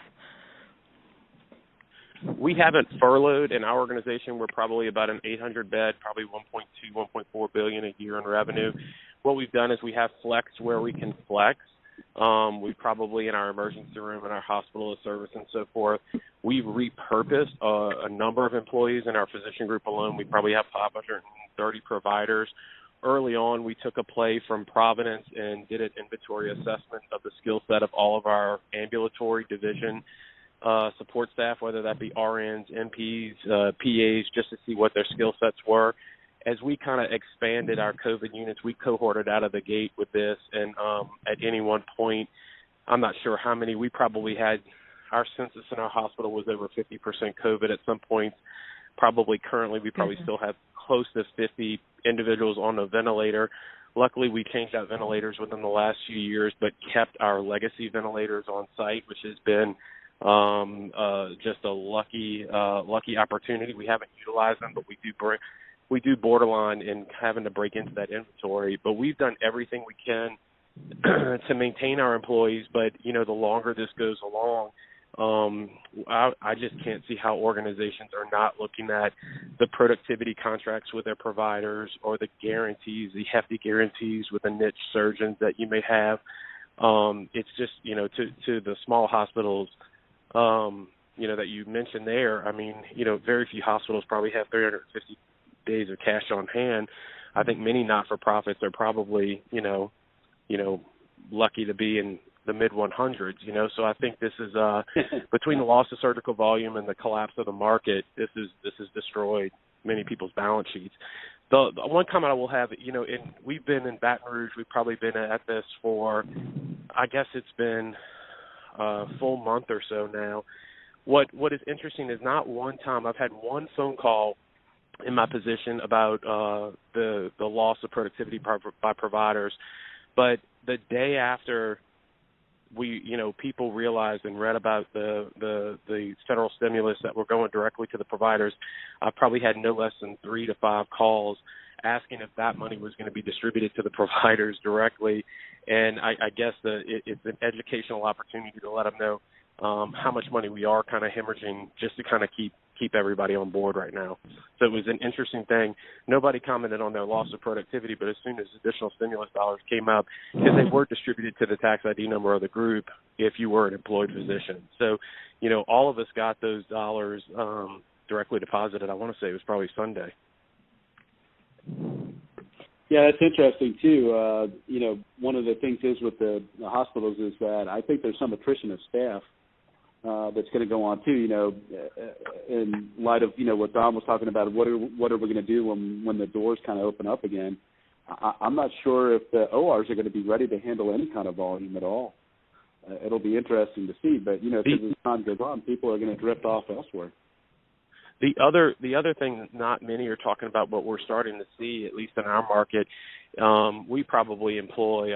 We haven't furloughed in our organization. We're probably about an 800-bed, probably 1.4 billion a year in revenue. What we've done is we have flexed where we can flex. We probably in our emergency room, in our hospital of service and so forth, we've repurposed a number of employees in our physician group alone. We probably have 530 providers. Early on, we took a play from Providence and did an inventory assessment of the skill set of all of our ambulatory division support staff, whether that be RNs, NPs, PAs, just to see what their skill sets were. As we kind of expanded our COVID units, we cohorted out of the gate with this, and at any one point, I'm not sure how many, we probably had, our census in our hospital was over 50% COVID at some point. Probably currently, we probably still have close to 50 individuals on a ventilator. Luckily, we changed out ventilators within the last few years, but kept our legacy ventilators on site, which has been just a lucky opportunity. We haven't utilized them, but we do borderline in having to break into that inventory. But we've done everything we can to maintain our employees. But the longer this goes along, I just can't see how organizations are not looking at the productivity contracts with their providers or the guarantees, the hefty guarantees with the niche surgeons that you may have. It's just, to the small hospitals, that you mentioned there. I mean, very few hospitals probably have 350 days of cash on hand. I think many not-for-profits are probably, lucky to be in the mid-100s, So I think this is between the loss of surgical volume and the collapse of the market, this has destroyed many people's balance sheets. The one comment I will have, we've been in Baton Rouge. We've probably been at this for, I guess it's been a full month or so now. What is interesting is not one time I've had one phone call in my position about the loss of productivity by providers, but the day after people realized and read about the federal stimulus that were going directly to the providers, I probably had no less than 3 to 5 calls asking if that money was going to be distributed to the providers directly. And I guess it's an educational opportunity to let them know how much money we are kind of hemorrhaging just to kind of keep everybody on board right now. So it was an interesting thing. Nobody commented on their loss of productivity, but as soon as additional stimulus dollars came up, because they were distributed to the tax ID number of the group if you were an employed physician. So, all of us got those dollars directly deposited. I want to say it was probably Sunday. Yeah, that's interesting too. One of the things is with the hospitals is that I think there's some attrition of staff that's going to go on too. In light of what Don was talking about, what are we going to do when the doors kind of open up again? I'm not sure if the ORs are going to be ready to handle any kind of volume at all. It'll be interesting to see, but as time goes on, people are going to drift off elsewhere. The other thing that not many are talking about, but we're starting to see, at least in our market, we probably employ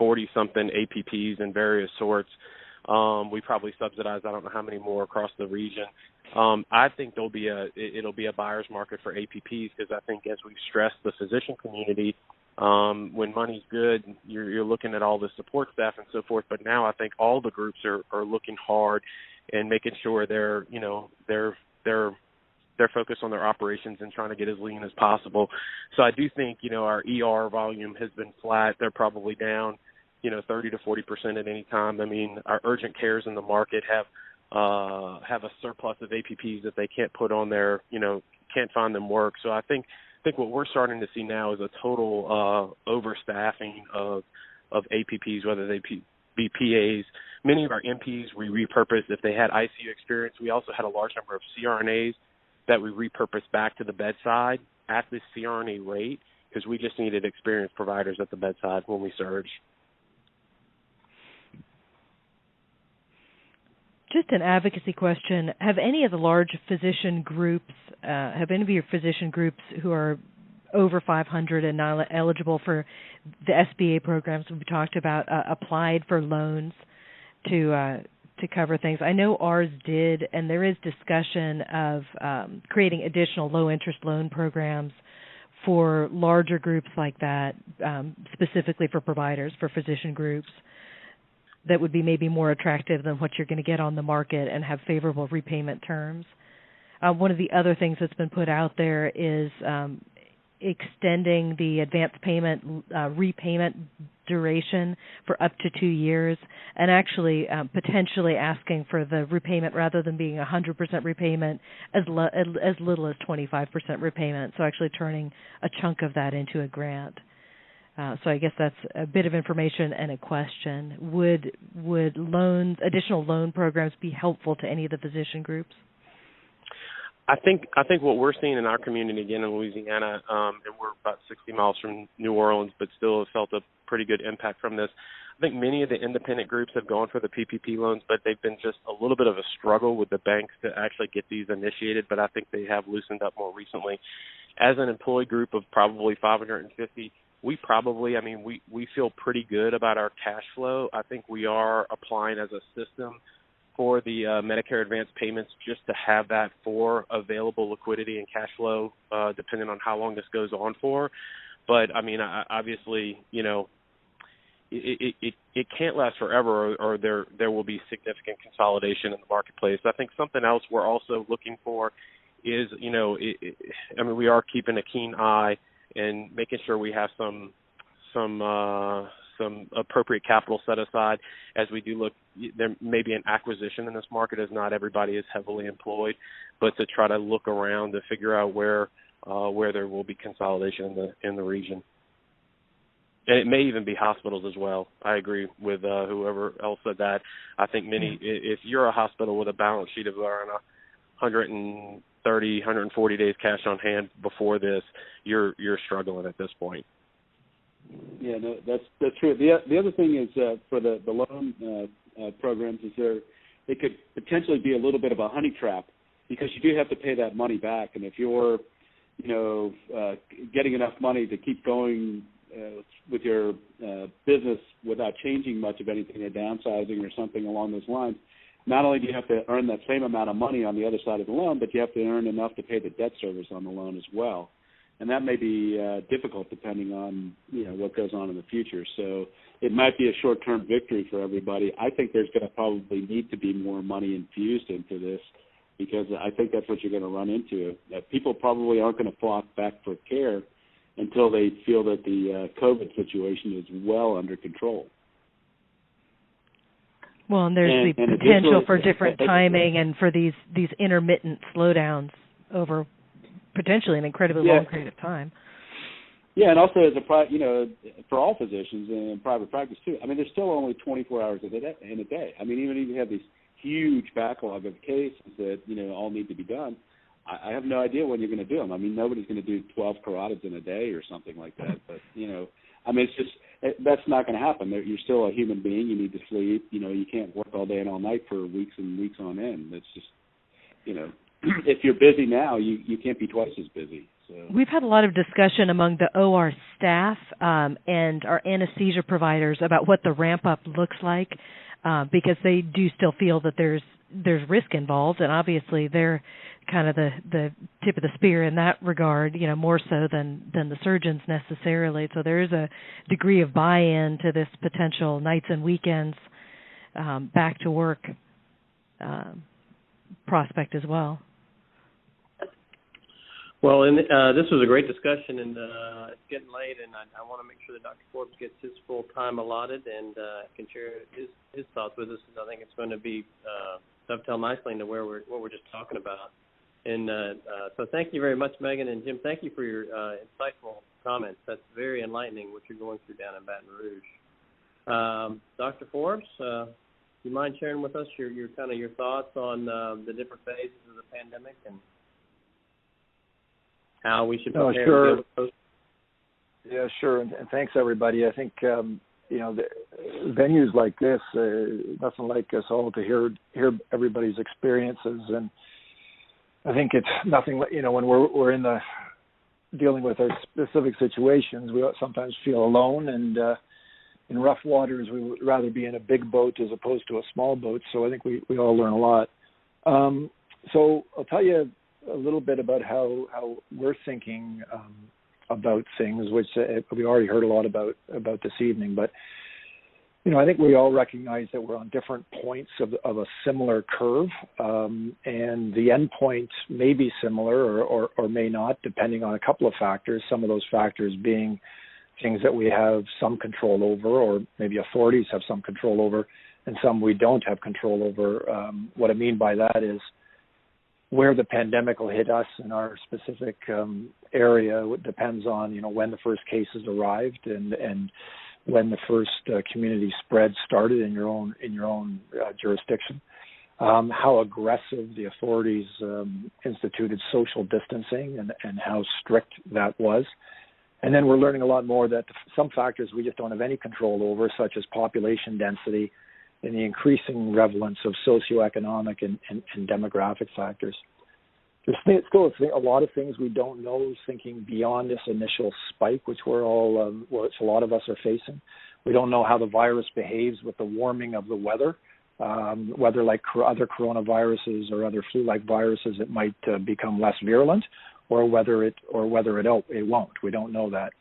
140-something APPs in various sorts. We probably subsidize, I don't know how many more across the region. I think it'll be a buyer's market for APPs because I think as we've stressed the physician community, when money's good, you're looking at all the support staff and so forth. But now I think all the groups are looking hard and making sure they're focused on their operations and trying to get as lean as possible. So I do think, our ER volume has been flat. They're probably down, 30 to 40% at any time. I mean, our urgent cares in the market have a surplus of APPs that they can't put on their, can't find them work. So I think what we're starting to see now is a total overstaffing of APPs, whether they be PAs. Many of our MPs we repurposed if they had ICU experience. We also had a large number of CRNAs that we repurposed back to the bedside at this CRNA rate because we just needed experienced providers at the bedside when we surged. Just an advocacy question. Have any of the large physician groups, your physician groups who are over 500 and not eligible for the SBA programs we talked about, applied for loans to cover things? I know ours did, and there is discussion of creating additional low-interest loan programs for larger groups like that, specifically for providers, for physician groups, that would be maybe more attractive than what you're going to get on the market and have favorable repayment terms. One of the other things that's been put out there is extending the advanced payment repayment duration for up to 2 years, and actually potentially asking for the repayment rather than being 100% repayment as little as 25% repayment, so actually turning a chunk of that into a grant. So I guess that's a bit of information and a question. Would additional loan programs be helpful to any of the physician groups? I think what we're seeing in our community again in Louisiana, and we're about 60 miles from New Orleans, but still have felt a pretty good impact from this. I think many of the independent groups have gone for the PPP loans, but they've been just a little bit of a struggle with the banks to actually get these initiated, but I think they have loosened up more recently. As an employee group of probably 550, we feel pretty good about our cash flow. I think we are applying as a system for the Medicare advance payments just to have that for available liquidity and cash flow, depending on how long this goes on for. But, obviously, it can't last forever, or there will be significant consolidation in the marketplace. I think something else we're also looking for is, we are keeping a keen eye and making sure we have some appropriate capital set aside as we do look. There may be an acquisition in this market, as not everybody is heavily employed, but to try to look around to figure out where there will be consolidation in the region. And it may even be hospitals as well. I agree with whoever else said that. I think if you're a hospital with a balance sheet of around 130, 140 days cash on hand before this, you're struggling at this point. Yeah, no, that's true. The other thing is for the loan programs is it could potentially be a little bit of a honey trap, because you do have to pay that money back, and if you're getting enough money to keep going with your business without changing much of anything or downsizing or something along those lines, not only do you have to earn that same amount of money on the other side of the loan, but you have to earn enough to pay the debt service on the loan as well. And that may be difficult depending on what goes on in the future. So it might be a short-term victory for everybody. I think there's going to probably need to be more money infused into this, because I think that's what you're going to run into. People probably aren't going to flock back for care until they feel that the COVID situation is well under control. Well, and there's the potential for different timing and for these intermittent slowdowns over potentially an incredibly long period of time. Yeah, and also as for all physicians in private practice too. There's still only 24 hours in a day. Even if you have these huge backlog of cases that all need to be done, I have no idea when you're going to do them. Nobody's going to do 12 carotids in a day or something like that. But it's just that's not going to happen. You're still a human being. You need to sleep. You can't work all day and all night for weeks and weeks on end. That's just if you're busy now, you can't be twice as busy. So we've had a lot of discussion among the OR staff and our anesthesia providers about what the ramp up looks like, because they do still feel that there's risk involved, and obviously they're kind of the tip of the spear in that regard, more so than the surgeons necessarily. So there is a degree of buy-in to this potential nights and weekends back to work prospect as well. Well, this was a great discussion, and it's getting late, and I want to make sure that Dr. Forbes gets his full time allotted and can share his thoughts with us, because I think it's going to be dovetail nicely into what we're just talking about. And so thank you very much, Megan, and Jim, thank you for your insightful comments. That's very enlightening what you're going through down in Baton Rouge. Dr. Forbes, do you mind sharing with us your thoughts on the different phases of the pandemic and how we should prepare? Sure. Yeah, sure. And thanks, everybody. I think the venues like this, nothing like us all to hear everybody's experiences, and I think it's nothing. When we're in the dealing with our specific situations, we sometimes feel alone, and in rough waters, we would rather be in a big boat as opposed to a small boat. So I think we all learn a lot. So I'll tell you a little bit about how we're thinking about things, which we already heard a lot about this evening. But I think we all recognize that we're on different points of a similar curve, and the end point may be similar or may not, depending on a couple of factors. Some of those factors being things that we have some control over, or maybe authorities have some control over, and some we don't have control over. What I mean by that is where the pandemic will hit us in our specific area. It depends on when the first cases arrived and when the first community spread started in your own jurisdiction. how aggressive the authorities instituted social distancing and how strict that was. And then we're learning a lot more that some factors we just don't have any control over, such as population density and the increasing prevalence of socioeconomic and demographic factors. There's still a lot of things we don't know, thinking beyond this initial spike, which we're all, which a lot of us are facing. We don't know how the virus behaves with the warming of the weather, whether like other coronaviruses or other flu-like viruses, it might become less virulent, or whether it won't. We don't know that.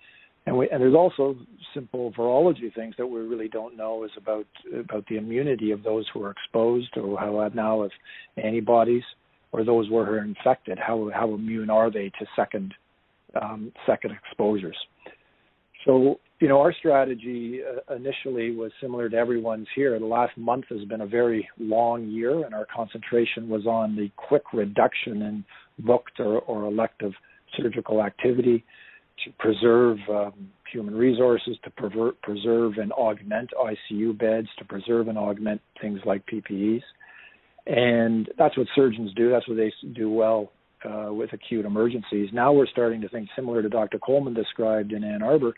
And there's also simple virology things that we really don't know is about the immunity of those who are exposed or how now have antibodies, or those who are infected, how immune are they to second exposures. So, our strategy initially was similar to everyone's here. The last month has been a very long year, and our concentration was on the quick reduction in booked or elective surgical activity to preserve human resources, to preserve and augment ICU beds, to preserve and augment things like PPEs. And that's what surgeons do. That's what they do well with acute emergencies. Now we're starting to think, similar to Dr. Coleman described in Ann Arbor,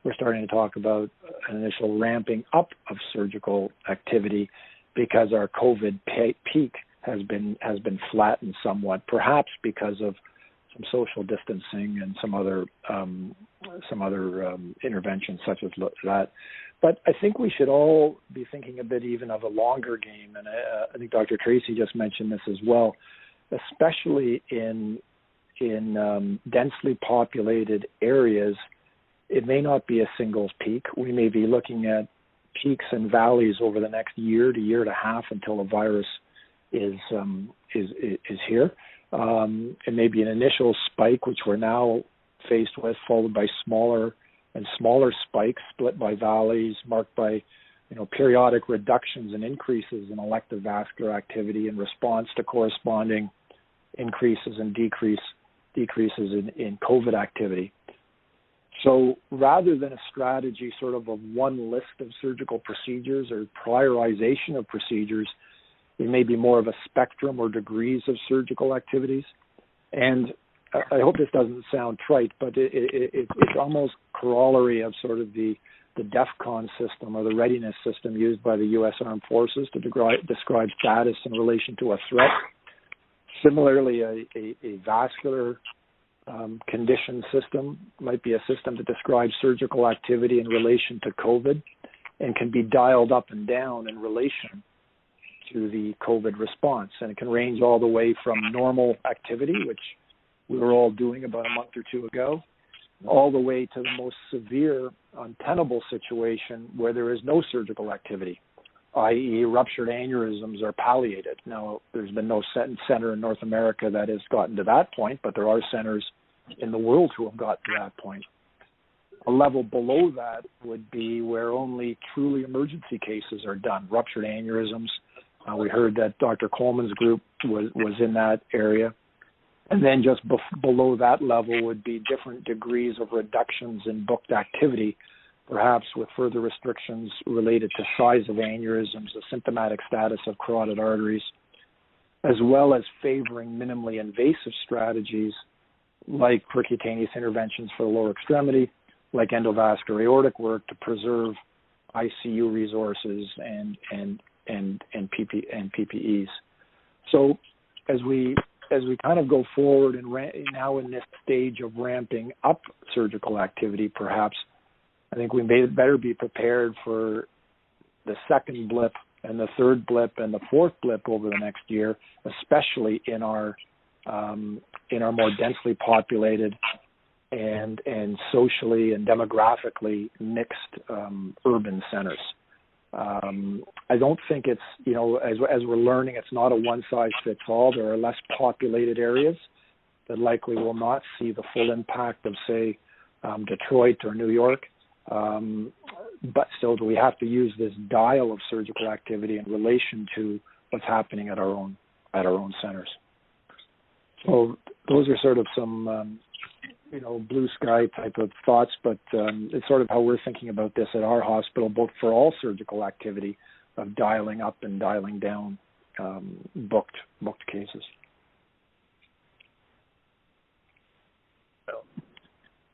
we're starting to talk about an initial ramping up of surgical activity because our COVID peak has been flattened somewhat, perhaps because of some social distancing and some other interventions such as that. But I think we should all be thinking a bit even of a longer game, and I think Dr. Tracy just mentioned this as well, especially in densely populated areas. It may not be a single peak. We may be looking at peaks and valleys over the next year to year and a half until a virus is here. It may be an initial spike, which we're now faced with, followed by smaller and smaller spikes, split by valleys, marked by periodic reductions and increases in elective vascular activity in response to corresponding increases and decreases in COVID activity. So rather than a strategy sort of one list of surgical procedures or prioritization of procedures, it may be more of a spectrum or degrees of surgical activities. And I hope this doesn't sound trite, but it's almost corollary of sort of the DEFCON system or the readiness system used by the U.S. Armed Forces to describe status in relation to a threat. Similarly, a vascular condition system might be a system that describes surgical activity in relation to COVID and can be dialed up and down in relation to the COVID response. And it can range all the way from normal activity, which we were all doing about a month or two ago, all the way to the most severe, untenable situation where there is no surgical activity, i.e. ruptured aneurysms are palliated. Now, there's been no center in North America that has gotten to that point, but there are centers in the world who have gotten to that point. A level below that would be where only truly emergency cases are done, ruptured aneurysms. We heard that Dr. Coleman's group was in that area. And then just below that level would be different degrees of reductions in booked activity, perhaps with further restrictions related to size of aneurysms, the symptomatic status of carotid arteries, as well as favoring minimally invasive strategies like percutaneous interventions for the lower extremity, like endovascular aortic work to preserve ICU resources and PPEs. So as we kind of go forward and now in this stage of ramping up surgical activity, perhaps, I think we better be prepared for the second blip and the third blip and the fourth blip over the next year, especially in our more densely populated and socially and demographically mixed urban centers. I don't think it's, as we're learning, it's not a one-size-fits-all. There are less populated areas that likely will not see the full impact of, say, Detroit or New York. But still, we have to use this dial of surgical activity in relation to what's happening at our own centers. So those are sort of some blue sky type of thoughts, but it's sort of how we're thinking about this at our hospital, both for all surgical activity of dialing up and dialing down booked cases.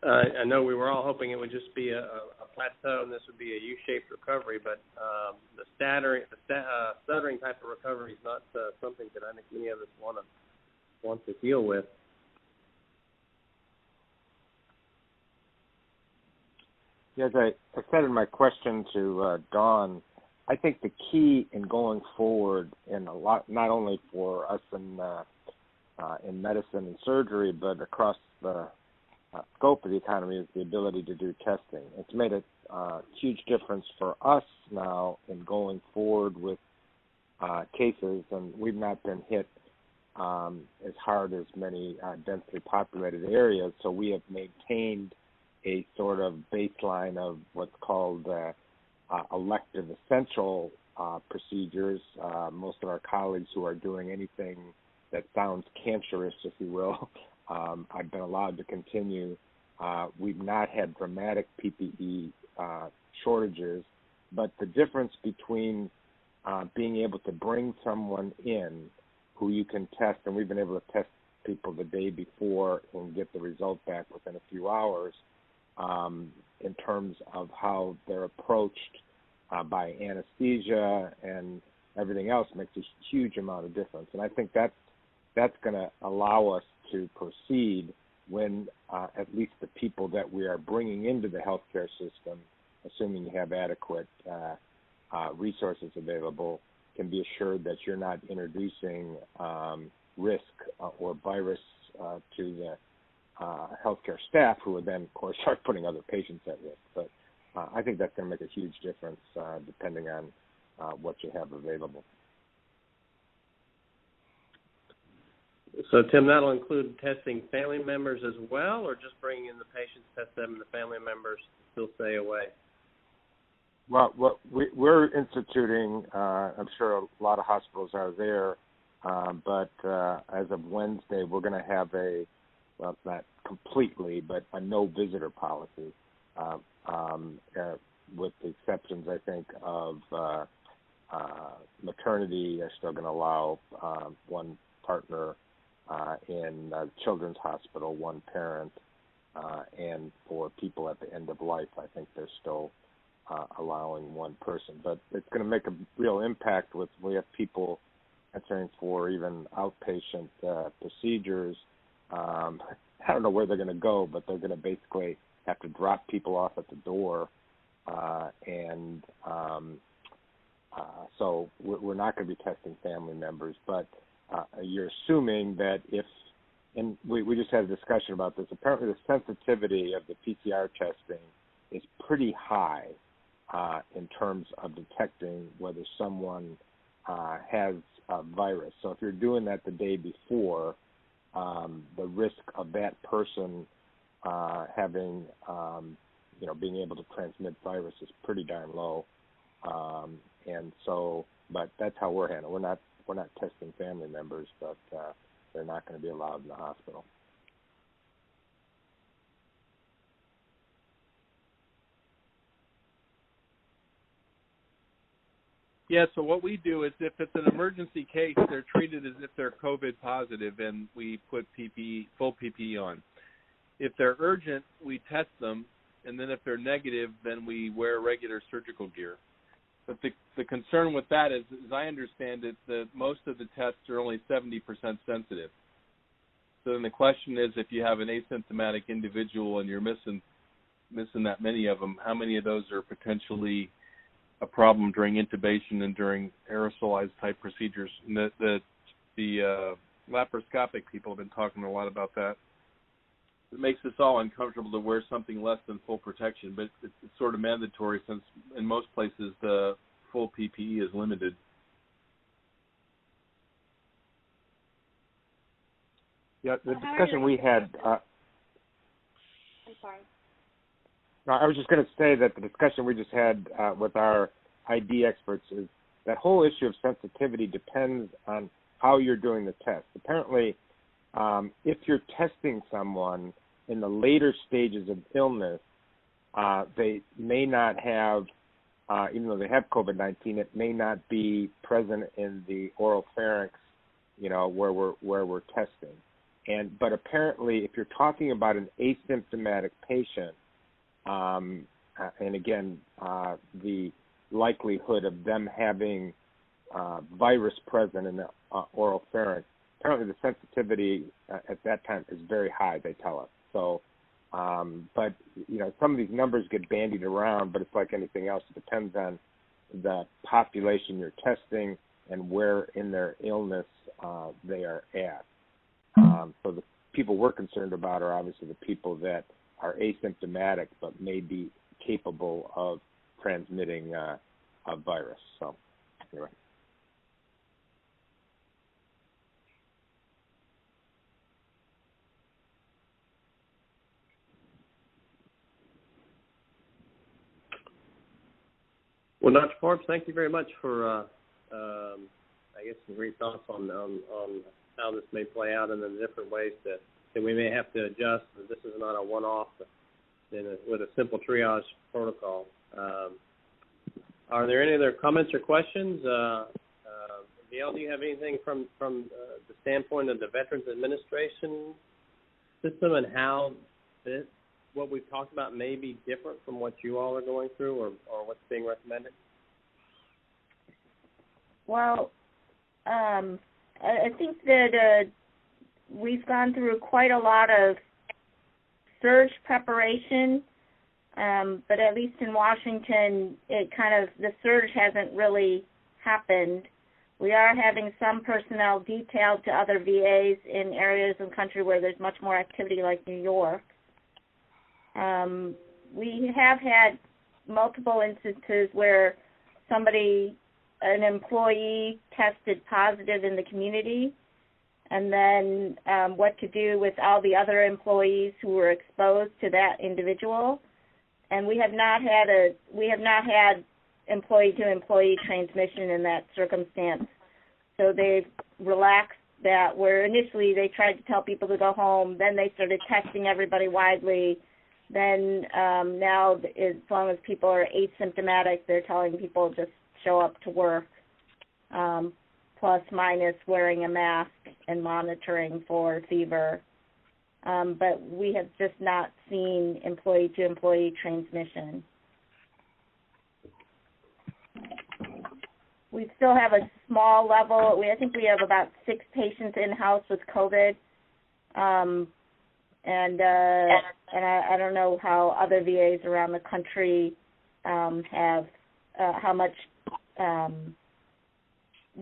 I know we were all hoping it would just be a plateau and this would be a U-shaped recovery, but the stuttering type of recovery is not something that I think many of us want to deal with. As I said in my question to Dawn, I think the key in going forward in a lot, not only for us in medicine and surgery, but across the scope of the economy, is the ability to do testing. It's made a huge difference for us now in going forward with cases, and we've not been hit as hard as many densely populated areas, so we have maintained a sort of baseline of what's called elective essential procedures. Most of our colleagues who are doing anything that sounds cancerous, if you will, I've been allowed to continue. We've not had dramatic PPE shortages, but the difference between being able to bring someone in who you can test, and we've been able to test people the day before and get the result back within a few hours, in terms of how they're approached by anesthesia and everything else, makes a huge amount of difference. And I think that's going to allow us to proceed when at least the people that we are bringing into the healthcare system, assuming you have adequate resources available, can be assured that you're not introducing risk or virus to the healthcare staff, who would then, of course, start putting other patients at risk. But I think that's going to make a huge difference depending on what you have available. So, Tim, that'll include testing family members as well, or just bringing in the patients, test them, and the family members still stay away? Well, we're instituting, I'm sure a lot of hospitals are there, but as of Wednesday, we're going to have well, not completely, but a no visitor policy, with the exceptions, I think, of maternity. Are still going to allow one partner in children's hospital, one parent, and for people at the end of life, I think they're still allowing one person. But it's going to make a real impact we have people answering for even outpatient procedures. I don't know where they're going to go, but they're going to basically have to drop people off at the door, so we're not going to be testing family members. But you're assuming that and we just had a discussion about this, apparently the sensitivity of the PCR testing is pretty high in terms of detecting whether someone has a virus. So if you're doing that the day before, the risk of that person having, being able to transmit virus is pretty darn low. And so, but that's how we're handling. We're not testing family members, but they're not going to be allowed in the hospital. Yeah, so what we do is if it's an emergency case, they're treated as if they're COVID positive, and we put full PPE on. If they're urgent, we test them, and then if they're negative, then we wear regular surgical gear. But the concern with that is, as I understand it, that most of the tests are only 70% sensitive. So then the question is, if you have an asymptomatic individual and you're missing that many of them, how many of those are potentially a problem during intubation and during aerosolized type procedures? And the laparoscopic people have been talking a lot about that. It makes us all uncomfortable to wear something less than full protection, but it's sort of mandatory since in most places the full PPE is limited. Yeah, the discussion we had. I'm sorry. No, I was just going to say that the discussion we just had with our ID experts is that whole issue of sensitivity depends on how you're doing the test. Apparently, if you're testing someone in the later stages of illness, they may not have even though they have COVID-19, it may not be present in the oral pharynx, where we're testing. But apparently, if you're talking about an asymptomatic patient, and again, the likelihood of them having virus present in the oral pharynx, apparently the sensitivity at that time is very high, they tell us. So, but, some of these numbers get bandied around, but it's like anything else. It depends on the population you're testing and where in their illness they are at. So the people we're concerned about are obviously the people that are asymptomatic but may be capable of transmitting a virus. So, anyway. Well, Dr. Forbes, thank you very much for, some great thoughts on how this may play out and the different ways that we may have to adjust. This is not a one-off with a simple triage protocol. Are there any other comments or questions? Gail, do you have anything from the standpoint of the Veterans Administration system and how what we've talked about may be different from what you all are going through or what's being recommended? Well, I think that we've gone through quite a lot of surge preparation, but at least in Washington, the surge hasn't really happened. We are having some personnel detailed to other VAs in areas of the country where there's much more activity, like New York. We have had multiple instances where an employee tested positive in the community, and then what to do with all the other employees who were exposed to that individual. And we have not had employee-to-employee transmission in that circumstance. So they've relaxed that, where initially they tried to tell people to go home, then they started testing everybody widely. Then now, as long as people are asymptomatic, they're telling people just show up to work, plus minus wearing a mask and monitoring for fever. But we have just not seen employee-to-employee transmission. We still have a small level. I think we have about 6 patients in-house with COVID. And I don't know how other VAs around the country have how much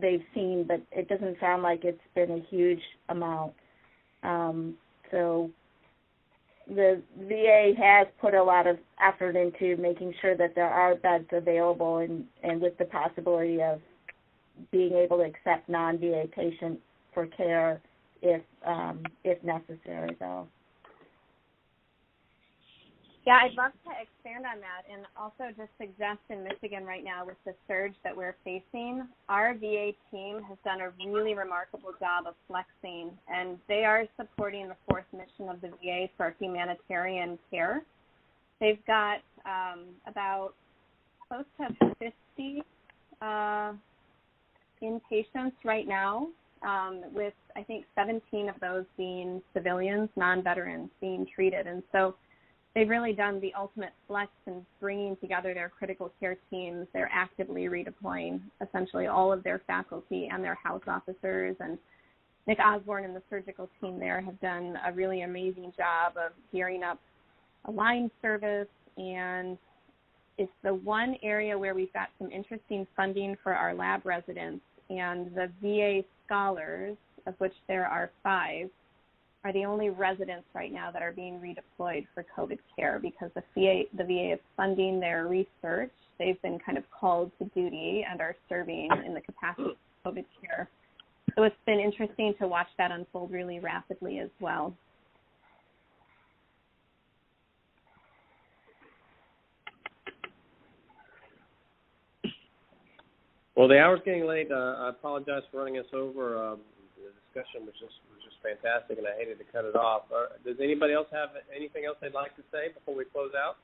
they've seen, but it doesn't sound like it's been a huge amount. So the VA has put a lot of effort into making sure that there are beds available, and with the possibility of being able to accept non-VA patients for care if necessary, though. Yeah, I'd love to expand on that and also just suggest in Michigan right now with the surge that we're facing, our VA team has done a really remarkable job of flexing, and they are supporting the fourth mission of the VA for humanitarian care. They've got about close to 50 inpatients right now, with I think 17 of those being civilians, non-veterans being treated. And so they've really done the ultimate flex in bringing together their critical care teams. They're actively redeploying essentially all of their faculty and their house officers. And Nick Osborne and the surgical team there have done a really amazing job of gearing up a line service. And it's the one area where we've got some interesting funding for our lab residents. And the VA scholars, of which there are 5, are the only residents right now that are being redeployed for COVID care because the VA is funding their research. They've been kind of called to duty and are serving in the capacity of COVID care. So it's been interesting to watch that unfold really rapidly as well. Well, the hour's getting late. I apologize for running us over. The discussion was just fantastic, and I hated to cut it off. Does anybody else have anything else they'd like to say before we close out?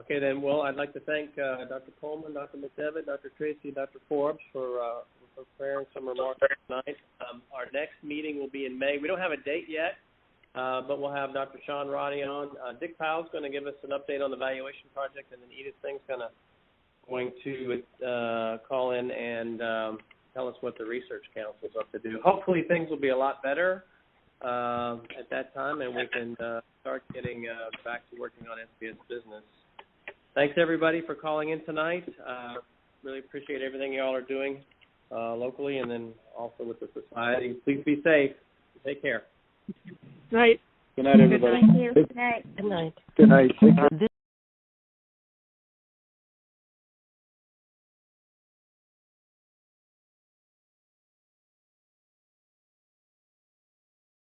Okay, then, well, I'd like to thank Dr. Coleman, Dr. McDevitt, Dr. Tracy, Dr. Forbes for preparing some remarks tonight. Our next meeting will be in May. We don't have a date yet, but we'll have Dr. Sean Roddy on. Dick Powell's going to give us an update on the valuation project, and then Edith Sing's going to call in and tell us what the Research Council's up to do. Hopefully things will be a lot better at that time, and we can start getting back to working on SVS business. Thanks, everybody, for calling in tonight. Really appreciate everything you all are doing locally and then also with the society. Please be safe. Take care. Good night. Good night, everybody. Thank you. Good night. Good night. Good night. Take care.